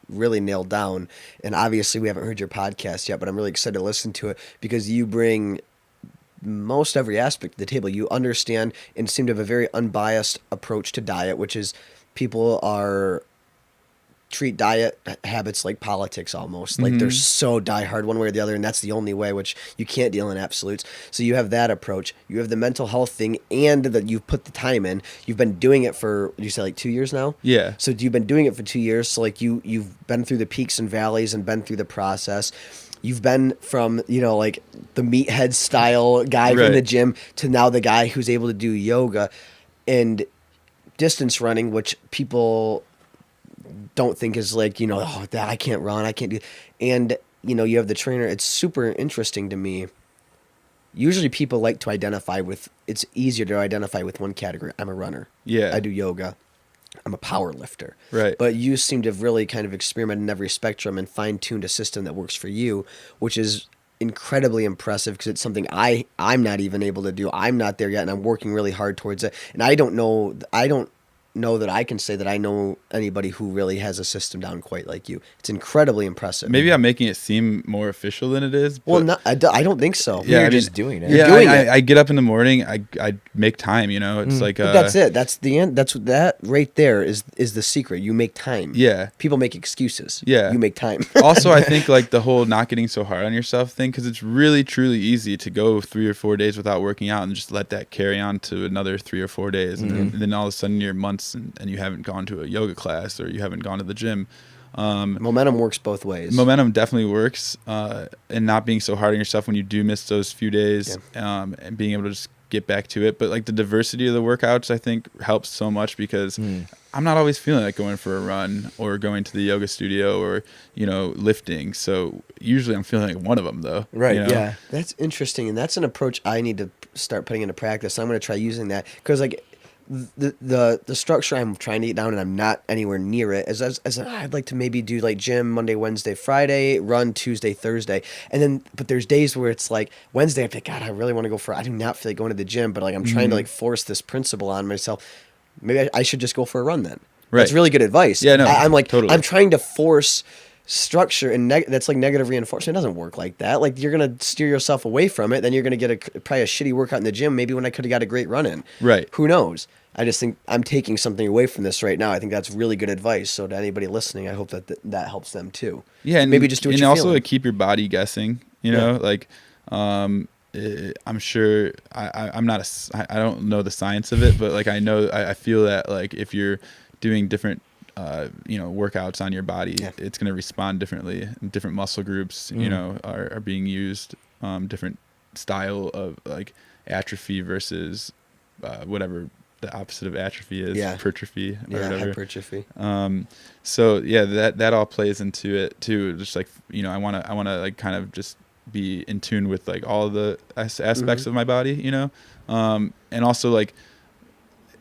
A: really nailed down. And obviously we haven't heard your podcast yet, but I'm really excited to listen to it because you bring most every aspect to the table. You understand and seem to have a very unbiased approach to diet, which is people treat diet habits like politics almost. Like they're so diehard one way or the other, and that's the only way, which you can't deal in absolutes. So you have that approach. You have the mental health thing, and that you've put the time in. You've been doing it for, you say like 2 years now?
B: Yeah.
A: So you've been doing it for 2 years. So like you've been through the peaks and valleys and been through the process. You've been from, like the meathead style guy from the gym to now the guy who's able to do yoga and distance running, which people don't think is like, that I can't run, I can't do. And, you have the trainer. It's super interesting to me. Usually people like to it's easier to identify with one category. I'm a runner.
B: Yeah.
A: I do yoga. I'm a power lifter.
B: Right.
A: But you seem to have really kind of experimented in every spectrum and fine-tuned a system that works for you, which is incredibly impressive because it's something I'm not even able to do. I'm not there yet, and I'm working really hard towards it. And I don't know that I can say that I know anybody who really has a system down quite like you. It's incredibly impressive.
B: Maybe I'm making it seem more official than it is.
A: Well, I don't think so.
B: Yeah,
C: You're just doing it.
A: You're doing it.
B: I get up in the morning. I make time. It's like.
A: But that's it. That's the end. That right there is the secret. You make time.
B: Yeah.
A: People make excuses.
B: Yeah.
A: You make time.
B: Also, I think like the whole not getting so hard on yourself thing, because it's really truly easy to go 3 or 4 days without working out and just let that carry on to another 3 or 4 days, and then all of a sudden you're months and you haven't gone to a yoga class or you haven't gone to the gym.
A: Momentum works both ways.
B: Momentum definitely works, and not being so hard on yourself when you do miss those few days, and being able to just get back to it. But like the diversity of the workouts, I think helps so much because I'm not always feeling like going for a run or going to the yoga studio or lifting. So usually I'm feeling like one of them though.
C: Right.
A: Yeah. That's interesting, and that's an approach I need to start putting into practice. I'm going to try using that because like the structure I'm trying to get down and I'm not anywhere near it as I'd like to maybe do like gym Monday, Wednesday, Friday, run Tuesday, Thursday, and then but there's days where it's like Wednesday I'm like, God, I really want to go I do not feel like going to the gym, but like I'm trying to like force this principle on myself. Maybe I should just go for a run then.
B: Right.
A: That's really good advice.
B: Yeah, no,
A: I'm like
B: totally.
A: I'm trying to force structure and that's like negative reinforcement. It doesn't work like that. Like you're gonna steer yourself away from it, then you're gonna get probably a shitty workout in the gym. Maybe when I could have got a great run in.
B: Right.
A: Who knows? I just think I'm taking something away from this right now. I think that's really good advice. So to anybody listening, I hope that helps them too.
B: Yeah, and
A: maybe just do what you
B: also
A: feel.
B: like keep your body guessing. Like I'm sure I'm not I don't know the science of it, but like I feel that like if you're doing different workouts on your body, it's going to respond differently. Different muscle groups, are being used, different style of like atrophy versus whatever the opposite of atrophy is, hypertrophy or whatever.
A: Hypertrophy.
B: So yeah, that all plays into it too. Just like, you know, I want to like kind of just be in tune with like all of the aspects of my body, you know, and also like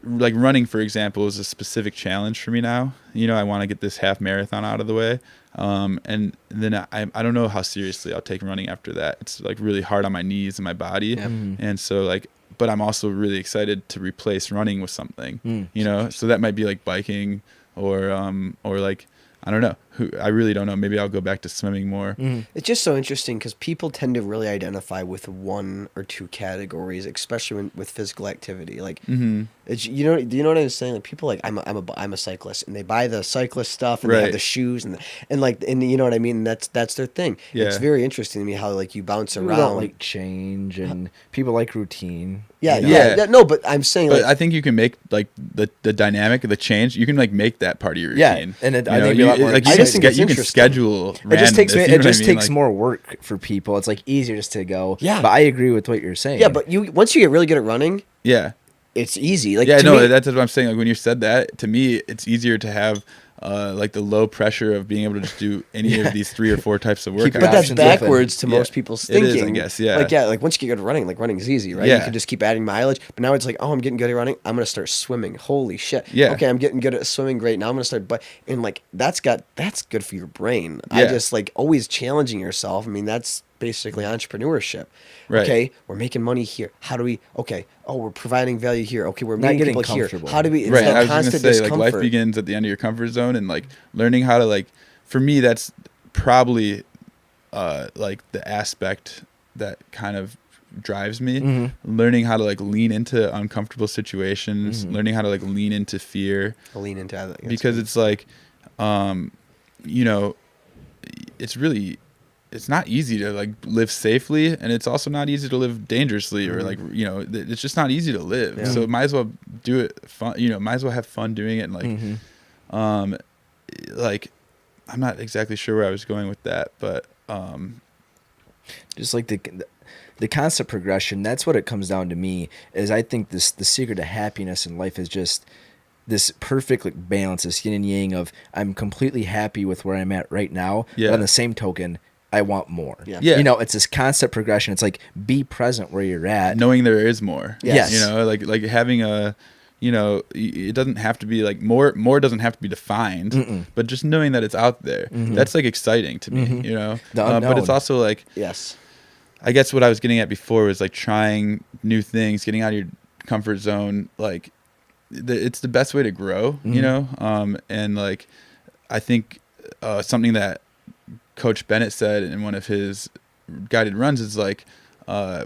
B: running, for example, is a specific challenge for me now. You know, I want to get this half marathon out of the way, and then I don't know how seriously I'll take running after that. It's like really hard on my knees and my body, and so like. But I'm also really excited to replace running with something, you know. So that might be like biking, or like, I don't know. I really don't know. Maybe I'll go back to swimming more.
A: It's just so interesting because people tend to really identify with one or two categories, especially with physical activity. Like, it's, you know, do you know what I'm saying? Like, people like I'm a cyclist, and they buy the cyclist stuff, and they have the shoes, and you know what I mean. That's their thing.
B: Yeah.
A: It's very interesting to me how like you bounce around.
C: People don't like change, and people like routine.
A: Yeah,
C: you know?
A: yeah. No, but I'm saying,
B: but
A: like,
B: I think you can make like the dynamic of the change. You can like make that part of your routine.
C: And
B: I
C: think it'd be a lot more
B: like you
A: I just think it's
B: can
A: interesting.
B: schedule.
C: It just takes
B: randomness, you know what I mean?
C: takes
B: Like,
C: more work for people. It's like easier just to go.
A: Yeah.
C: But I agree with what you're saying.
A: yeah, but once you get really good at running,
B: Yeah.
A: it's easy. Like,
B: Yeah,
A: to
B: no,
A: me,
B: that's what I'm saying. Like when you said that, to me, it's easier to have like the low pressure of being able to just do any of these 3 or 4 types of
C: Keep
B: workouts.
C: your
A: but that's
C: options open.
A: backwards to
B: Yeah.
A: most people's
B: It is,
A: thinking.
B: I guess, yeah.
A: Like once you get good at running, like running's easy, right? You
B: Yeah.
A: can just keep adding mileage. But now it's like, oh, I'm getting good at running. I'm gonna start swimming. Holy shit.
B: Yeah.
A: Okay, I'm getting good at swimming. Great. Now I'm gonna start. But and like that's good for your brain. I
B: Yeah.
A: just like always challenging yourself. I mean, that's basically entrepreneurship.
B: Right.
A: Okay, we're making money here. How do we? Okay. Oh, we're providing value here. Okay, we're
C: Not
A: meeting
C: getting
A: people here.
C: comfortable.
A: How do we? It's
B: Right.
A: that
B: I was just
A: constant
B: gonna say, like,
A: discomfort.
B: life begins at the end of your comfort zone, and like learning how to like. For me, that's probably like the aspect that kind of drives me. Learning how to like lean into uncomfortable situations, learning how to like lean into fear,
A: I'll lean into that.
B: because it's like, you know, it's not easy to like live safely, and it's also not easy to live dangerously, or like, you know, it's just not easy to live.
A: Yeah.
B: So might as well do it fun, you know, might as well have fun doing it. And like, like, I'm not exactly sure where I was going with that, but
C: just like the constant progression. That's what it comes down to me. Is I think the secret to happiness in life is just this perfect like balance, this yin and yang of I'm completely happy with where I'm at right now.
B: Yeah.
C: But on the same token, I want more.
A: Yeah.
B: Yeah.
C: You know, it's this constant progression. It's like be present where you're at.
B: knowing there is more.
C: Yes.
B: You know, like having a, you know, it doesn't have to be like more doesn't have to be defined, but just knowing that it's out there, that's like exciting to me, you know.
C: The
B: But it's
C: unknown.
B: also like,
A: Yes.
B: I guess what I was getting at before was like trying new things, getting out of your comfort zone. Like it's the best way to grow, you know? And like, I think something that Coach Bennett said in one of his guided runs is like,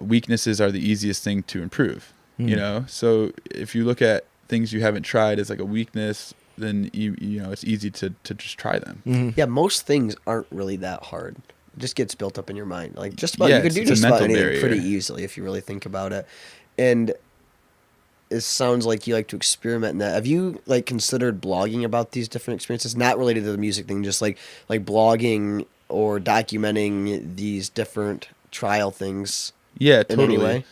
B: weaknesses are the easiest thing to improve, you know? So if you look at things you haven't tried as like a weakness, then you know, it's easy to just try them.
A: Yeah, most things aren't really that hard. It just gets built up in your mind. Like just about
B: Yeah,
A: you can
B: it's
A: do
B: a
A: just about
B: mental
A: anything
B: barrier.
A: pretty easily if you really think about it. And it sounds like you like to experiment in that. Have you like considered blogging about these different experiences? Not related to the music thing, just like blogging or documenting these different trial things
B: Yeah,
A: in
B: totally.
A: any way?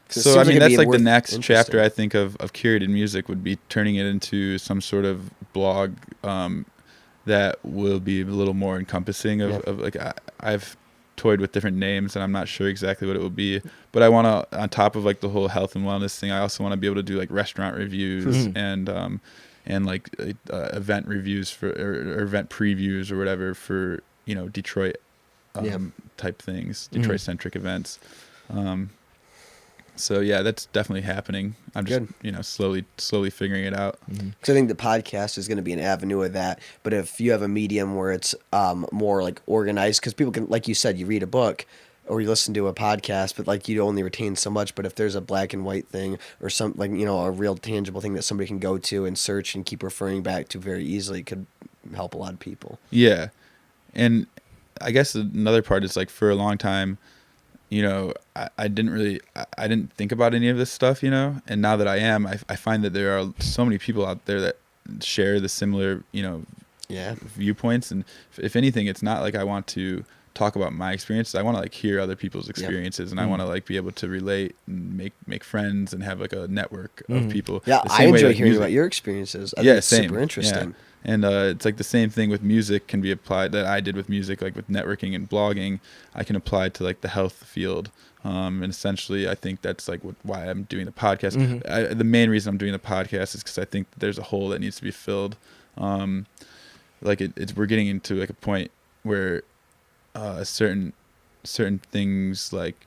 A: 'Cause it
B: So I
A: seems like
B: mean,
A: it'd
B: that's
A: be
B: like the
A: worth-
B: next
A: interesting.
B: chapter I think of Curated music would be turning it into some sort of blog that will be a little more encompassing of like I've toyed with different names and I'm not sure exactly what it will be, but I want to, on top of like the whole health and wellness thing, I also want to be able to do like restaurant reviews and like event reviews or event previews or whatever for, you know, Detroit type things, Detroit centric events. So yeah, that's definitely happening. I'm just,
A: Good.
B: you know, slowly figuring it out.
A: Because I think the podcast is going to be an avenue of that. But if you have a medium where it's more like organized, because people can, like you said, you read a book or you listen to a podcast, but like you only retain so much. But if there's a black and white thing or some like, you know, a real tangible thing that somebody can go to and search and keep referring back to very easily, it could help a lot of people.
B: Yeah. And I guess another part is like for a long time, you know, I didn't think about any of this stuff, you know, and now that I am, I find that there are so many people out there that share the similar, you know, viewpoints. And if anything, it's not like I want to talk about my experiences. I want to like hear other people's experiences, and I want to like be able to relate and make friends and have like a network of people.
A: Yeah,
B: The
A: I
B: same way,
A: enjoy
B: like,
A: hearing
B: music.
A: about your experiences. I
B: Yeah,
A: think it's
B: same.
A: super interesting.
B: Yeah. And it's like the same thing with music can be applied that I did with music, like with networking and blogging. I can apply to like the health field. And essentially, I think that's like why I'm doing the podcast. The main reason I'm doing the podcast is because I think that there's a hole that needs to be filled. Like we're getting into like a point where certain things like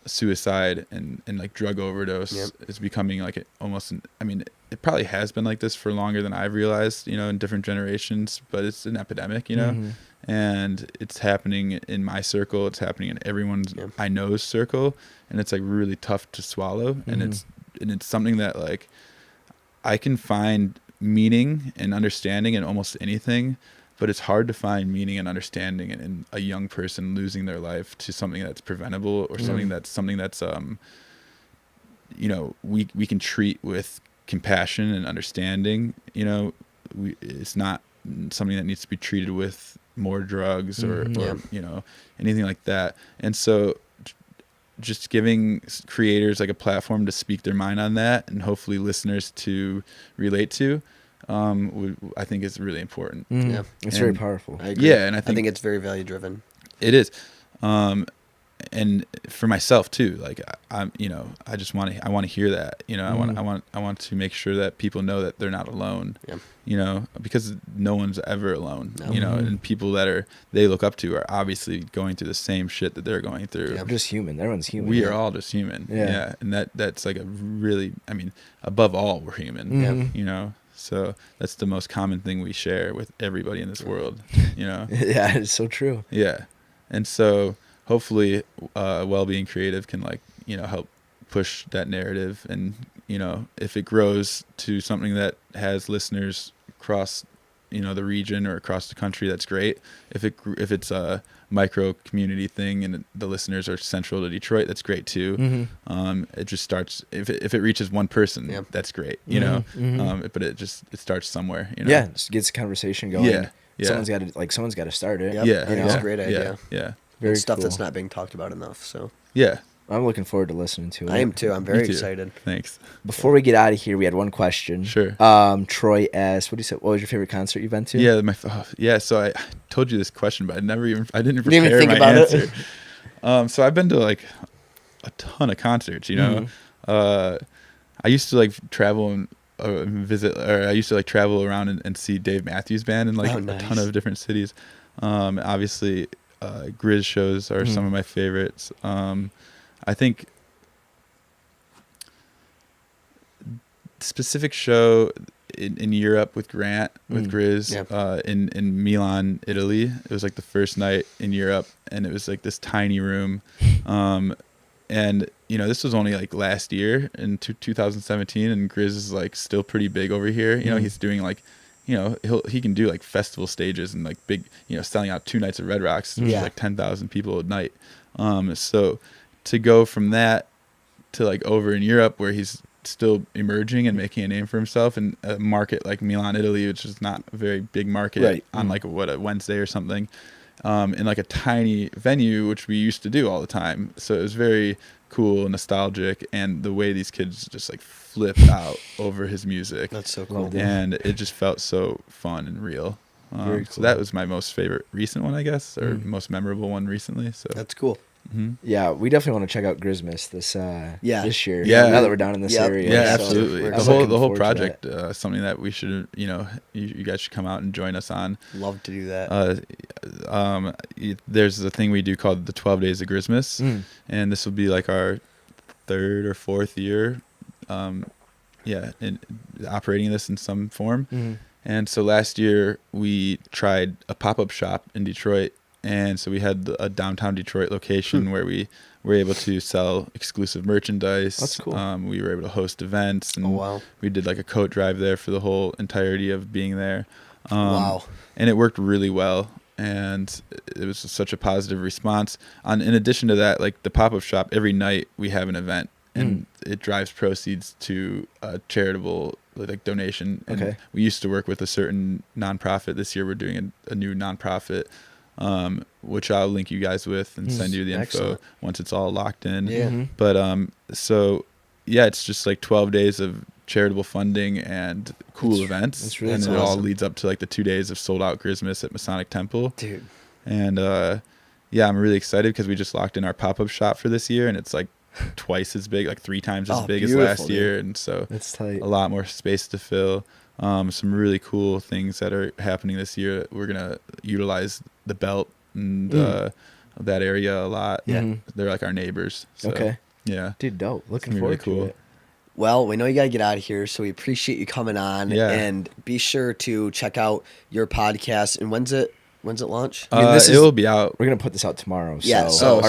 B: suicide and like drug overdose is becoming like I mean, it probably has been like this for longer than I've realized, you know, in different generations, but it's an epidemic, you know, and it's happening in my circle. It's happening in everyone's I know's circle, and it's like really tough to swallow. And it's something that like I can find meaning and understanding in almost anything, but it's hard to find meaning and understanding in a young person losing their life to something that's preventable or something that's you know, we can treat with compassion and understanding. You know, it's not something that needs to be treated with more drugs or you know, anything like that. And so just giving creators like a platform to speak their mind on that, and hopefully listeners to relate to, I think is really important.
A: Yeah,
C: it's very powerful.
A: I agree.
B: Yeah, and I think
A: it's very value driven.
B: It is. And for myself too, like I'm, you know, I want to hear that, you know, I want to make sure that people know that they're not alone, you know, because no one's ever alone, you know, and people that they look up to are obviously going through the same shit that they're going through.
C: I'm just human. Everyone's human.
B: We are all just human. Yeah. And that's like a really, I mean, above all, we're human, you know, so that's the most common thing we share with everybody in this world, you know?
C: Yeah, it's so true.
B: Yeah. And so hopefully Wellbeing Creative can like, you know, help push that narrative. And, you know, if it grows to something that has listeners across, you know, the region or across the country, that's great. If it's a micro community thing and the listeners are central to Detroit, that's great too. It just starts, if it reaches one person, that's great, you know. But it starts somewhere, you know.
C: Yeah, just gets the conversation going.
B: Yeah.
C: Someone's got to start it.
A: Yep.
B: Yeah,
A: I think it's a great idea.
B: Yeah.
C: Very
A: Stuff
C: cool.
A: that's not being talked about enough. So
B: Yeah.
C: I'm looking forward to listening to it.
A: I am too. I'm very
B: Me too.
A: excited.
B: Thanks.
C: Before we get out of here, we had one question.
B: Sure.
C: Troy asked, what was your favorite concert you've been to?
B: Yeah, so I told you this question, but I didn't even
A: didn't even
B: prepare
A: think
B: my
A: about
B: answer.
A: it.
B: So I've been to like a ton of concerts, you know. I used to like travel and visit, or I used to like travel around and see Dave Matthews Band in like a ton of different cities. Obviously, Grizz shows are some of my favorites. I think specific show in Europe with Grant with Grizz in Milan, Italy. It was like the first night in Europe, and it was like this tiny room. And you know, this was only like last year in 2017, and Grizz is like still pretty big over here. You know, he's doing like, you know, he can do like festival stages and like big, you know, selling out 2 nights of Red Rocks, which is like 10,000 people a night. So to go from that to like over in Europe where he's still emerging and making a name for himself in a market like Milan, Italy, which is not a very big market on like a Wednesday or something, in like a tiny venue, which we used to do all the time. So it was very cool and nostalgic, and the way these kids just like flipped out over his music.
A: That's so cool.
B: And it just felt so fun and real.
C: Very
B: So
C: cool.
B: that was my most favorite recent one, I guess, or most memorable one recently. So
A: That's cool.
C: Yeah, we definitely want to check out Grizzmas this year.
B: Yeah.
C: Now that we're down in this area.
B: Yeah,
C: So
B: absolutely.
C: we're
B: The
C: looking
B: whole
C: forward to
B: project,
C: that.
B: something that we should, you know, you guys should come out and join us on.
A: Love to do that.
B: There's a thing we do called the 12 Days of Grizzmas, and this will be like our 3rd or 4th year, in operating this in some form. And so last year we tried a pop-up shop in Detroit. And so we had a downtown Detroit location where we were able to sell exclusive merchandise.
C: That's cool.
B: We were able to host events. And we did like a coat drive there for the whole entirety of being there. And it worked really well. And it was such a positive response. In addition to that, like the pop-up shop, every night we have an event. And it drives proceeds to a charitable like donation. And we used to work with a certain nonprofit. This year we're doing a new nonprofit which I'll link you guys with and send you the info
A: Excellent.
B: once it's all locked in.
A: Yeah.
B: But so yeah, it's just like 12 days of charitable funding and cool events.
C: that's really
B: and it
A: awesome.
B: all leads up to like the 2 days of sold out Christmas at Masonic Temple.
A: Dude.
B: And yeah, I'm really excited because we just locked in our pop-up shop for this year, and it's like twice as big, like 3 times as big as
A: beautiful,
B: last year. And so
C: That's tight.
B: a lot more space to fill. Some really cool things that are happening this year. We're gonna utilize the belt and that area a lot.
A: Yeah.
B: They're like our neighbors. So,
C: Okay.
B: Yeah.
C: Dude, dope. Looking
B: gonna be really
C: forward
B: cool.
C: to it.
A: Well, we know you got to get out of here, so we appreciate you coming on.
B: Yeah.
A: And be sure to check out your podcast. And when's it launch?
C: I mean, this
B: it
C: is-
B: will be out.
C: We're gonna put this out tomorrow.
A: Yeah,
C: So,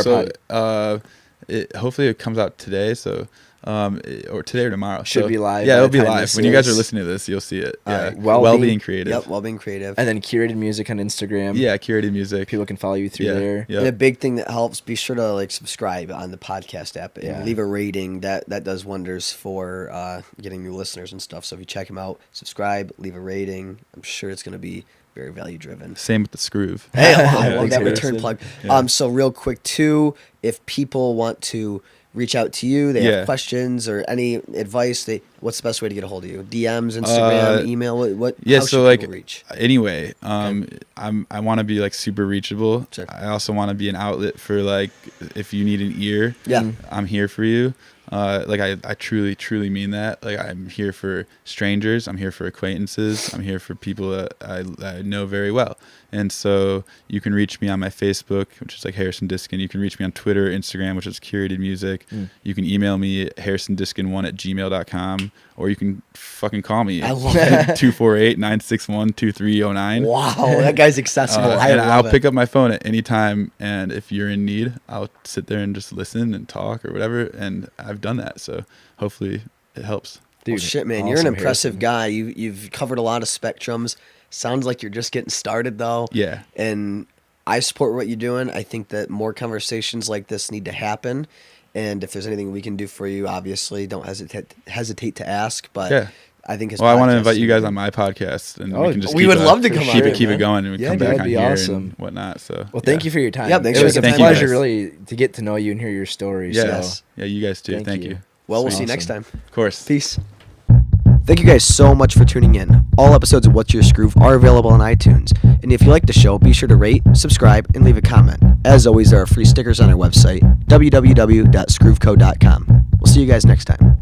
B: Hopefully it comes out today. So, or today or tomorrow.
C: Should
B: So,
C: be live
B: Yeah,
C: by
B: it'll
C: the
B: be
C: time
B: live.
C: this
B: When you guys are
C: is.
B: listening to this, you'll see it.
C: All
B: Yeah.
C: right.
B: Well-being creative.
A: Yep, Well Being Creative.
C: and then Curated Music on Instagram.
B: Yeah, curated music.
C: People can follow you through
B: Yeah.
C: there.
B: Yeah.
A: And a big thing that helps, be sure to like subscribe on the podcast app and
C: Yeah.
A: leave a rating. That does wonders for getting new listeners and stuff. So if you check them out, subscribe, leave a rating. I'm sure it's going to be very value driven.
B: Same with the Skroove.
A: Hey, I
C: Yeah,
A: love that
C: thanks,
A: return
B: Harrison.
A: plug.
B: Yeah.
A: So real quick too, if people want to reach out to you, they
B: Yeah.
A: have questions or any advice, what's the best way to get a hold of you? DMs, Instagram, email, what
B: Yeah,
A: how
B: so
A: should
B: like
A: people reach?
B: anyway, I want to be like super reachable.
A: Sure.
B: I also want to be an outlet for like if you need an ear,
A: Yeah.
B: I'm here for you. Like I truly mean that. Like I'm here for strangers. I'm here for acquaintances. I'm here for people that I know very well. And so you can reach me on my Facebook, which is like Harrison Diskin. You can reach me on Twitter, Instagram, which is Curated Music. You can email me at harrisondiskin1@gmail.com, or you can fucking call me
A: I
B: at
A: love that.
B: 248-961-2309.
A: Wow, that guy's accessible. I
B: And
A: love
B: I'll
A: it.
B: pick up my phone at any time, and if you're in need, I'll sit there and just listen and talk or whatever. And I've done that, so hopefully it helps.
A: Well,
C: Dude,
A: shit, man, you're an
C: awesome,
A: impressive
C: Harrison.
A: guy. You've covered a lot of spectrums. Sounds like you're just getting started though.
B: Yeah.
A: And I support what you're doing. I think that more conversations like this need to happen. And if there's anything we can do for you, obviously, don't hesitate to ask. But
B: Yeah.
A: I think his
B: Well, I want to
A: podcast
B: invite you
A: is-
B: guys on my podcast, and
C: Oh,
B: we can just
A: we
B: keep
A: would
B: a-
A: love to come
B: keep
A: on,
B: it keep
A: man.
B: it going, and we
C: Yeah,
B: come
C: dude,
B: back
C: that'd
B: on
C: be
B: here
C: awesome.
B: and whatnot. So
C: Well, thank you for your time.
A: Yeah, thanks
C: it
A: for
C: was a
A: taking the
C: pleasure,
B: time.
C: really, to get to know you and hear your story.
B: Yeah,
C: So.
B: yeah, you guys too.
C: Thank
B: Thank
C: you.
B: you.
A: Well, we'll
B: Sweet.
A: see you next time.
B: Of course.
A: Peace. Thank you guys so much for tuning in. All episodes of What's Your Skroove are available on iTunes. And if you like the show, be sure to rate, subscribe, and leave a comment. As always, there are free stickers on our website, www.skroovco.com. We'll see you guys next time.